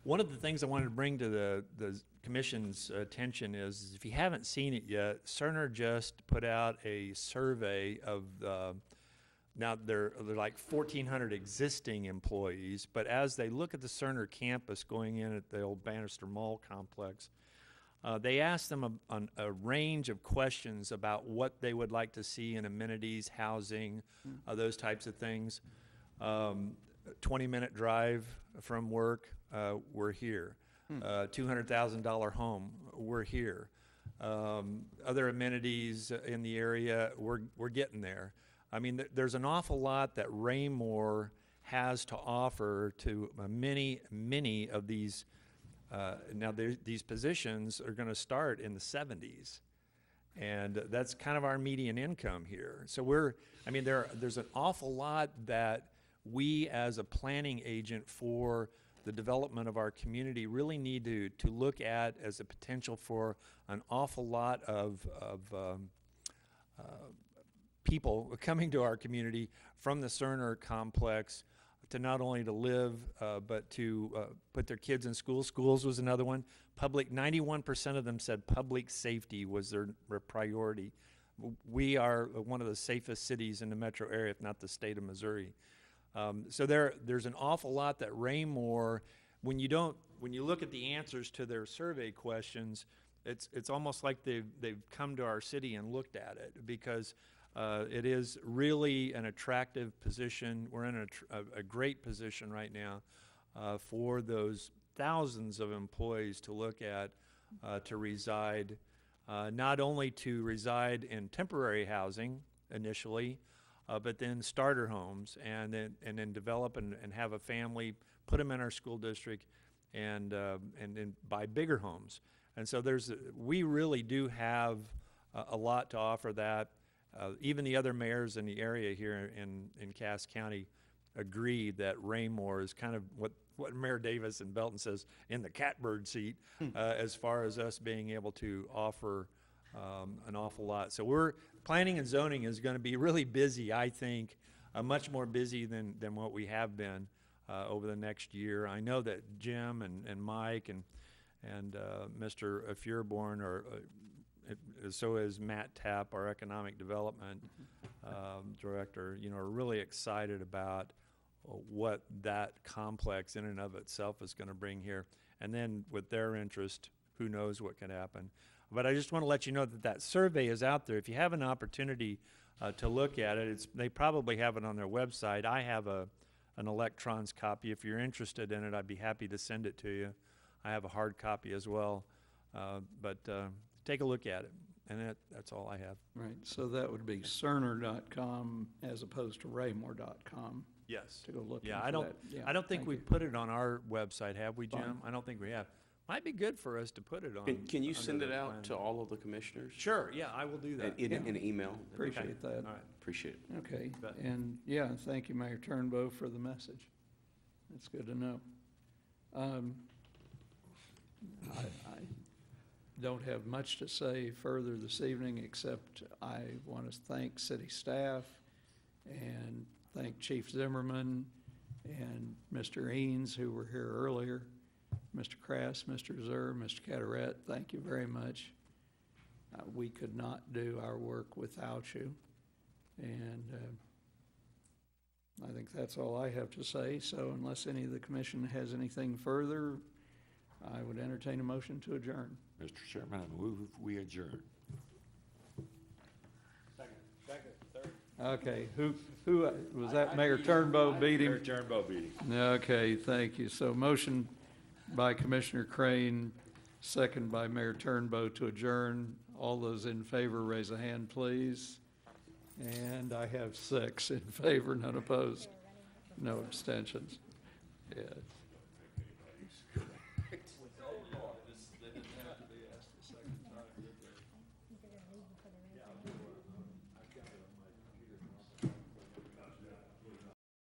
M: One of the things I wanted to bring to the commission's attention is, if you haven't seen it yet, Cerner just put out a survey of now they're like 1,400 existing employees, but as they look at the Cerner campus going in at the old Bannister Mall complex, they asked them a range of questions about what they would like to see in amenities, housing, those types of things. 20-minute drive from work, we're here. $200,000 home, we're here. Other amenities in the area, we're getting there. I mean, there's an awful lot that Raymore has to offer to many of these. Now, these positions are going to start in the 70s, and that's kind of our median income here. So there's an awful lot that we as a planning agent for the development of our community really need to look at as a potential for an awful lot of people coming to our community from the Cerner complex to not only to live, but to put their kids in schools. Schools was another one. 91% of them said public safety was their priority. We are one of the safest cities in the metro area, if not the state of Missouri. So there's an awful lot that Raymore, when you look at the answers to their survey questions, it's almost like they've come to our city and looked at it, because it is really an attractive position. We're in a great position right now for those thousands of employees to look at, to reside, not only to reside in temporary housing initially, but then starter homes, and then develop and have a family, put them in our school district, and then buy bigger homes. And so we really do have a lot to offer that. Even the other mayors in the area here in Cass County agreed that Raymore is kind of what Mayor Davis and Belton says, in the catbird seat, as far as us being able to offer an awful lot. So planning and zoning is going to be really busy, I think, much more busy than what we have been over the next year. I know that Jim and Mike and Mr. Feuerborn are, so is Matt Tapp, our economic development director, are really excited about what that complex in and of itself is going to bring here. And then with their interest, who knows what can happen. But I just want to let you know that survey is out there. If you have an opportunity to look at it, they probably have it on their website. I have an electrons copy. If you're interested in it, I'd be happy to send it to you. I have a hard copy as well. But take a look at it. And that's all I have.
E: Right, so that would be Cerner.com as opposed to Raymore.com.
M: Yes.
E: To go look into
M: I
E: that.
M: I don't think we've put it on our website, have we, Jim?
E: Fine.
M: I don't think we have. Might be good for us to put it on.
I: Can you
M: under
I: send it
M: the
I: out
M: plan.
I: to all of the commissioners?
M: Sure, yeah, I will do that.
I: In an email?
E: Appreciate that.
M: All right.
I: Appreciate it.
E: Okay,
M: Bet.
E: and thank you, Mayor Turnbow, for the message. That's good to know. I don't have much to say further this evening, except I want to thank city staff and thank Chief Zimmerman and Mr. Eanes, who were here earlier, Mr. Crass, Mr. Zur, Mr. Cataret, thank you very much. We could not do our work without you. And I think that's all I have to say. So unless any of the commission has anything further, I would entertain a motion to adjourn.
F: Mr. Chairman, I move we adjourn.
M: Second, third.
E: Okay, who was that? Mayor Turnbow beat him?
F: Mayor Turnbow beat him.
E: Okay, thank you. So motion by Commissioner Crane, second by Mayor Turnbow to adjourn. All those in favor, raise a hand, please. And I have 6 in favor, none opposed, no abstentions. Yeah.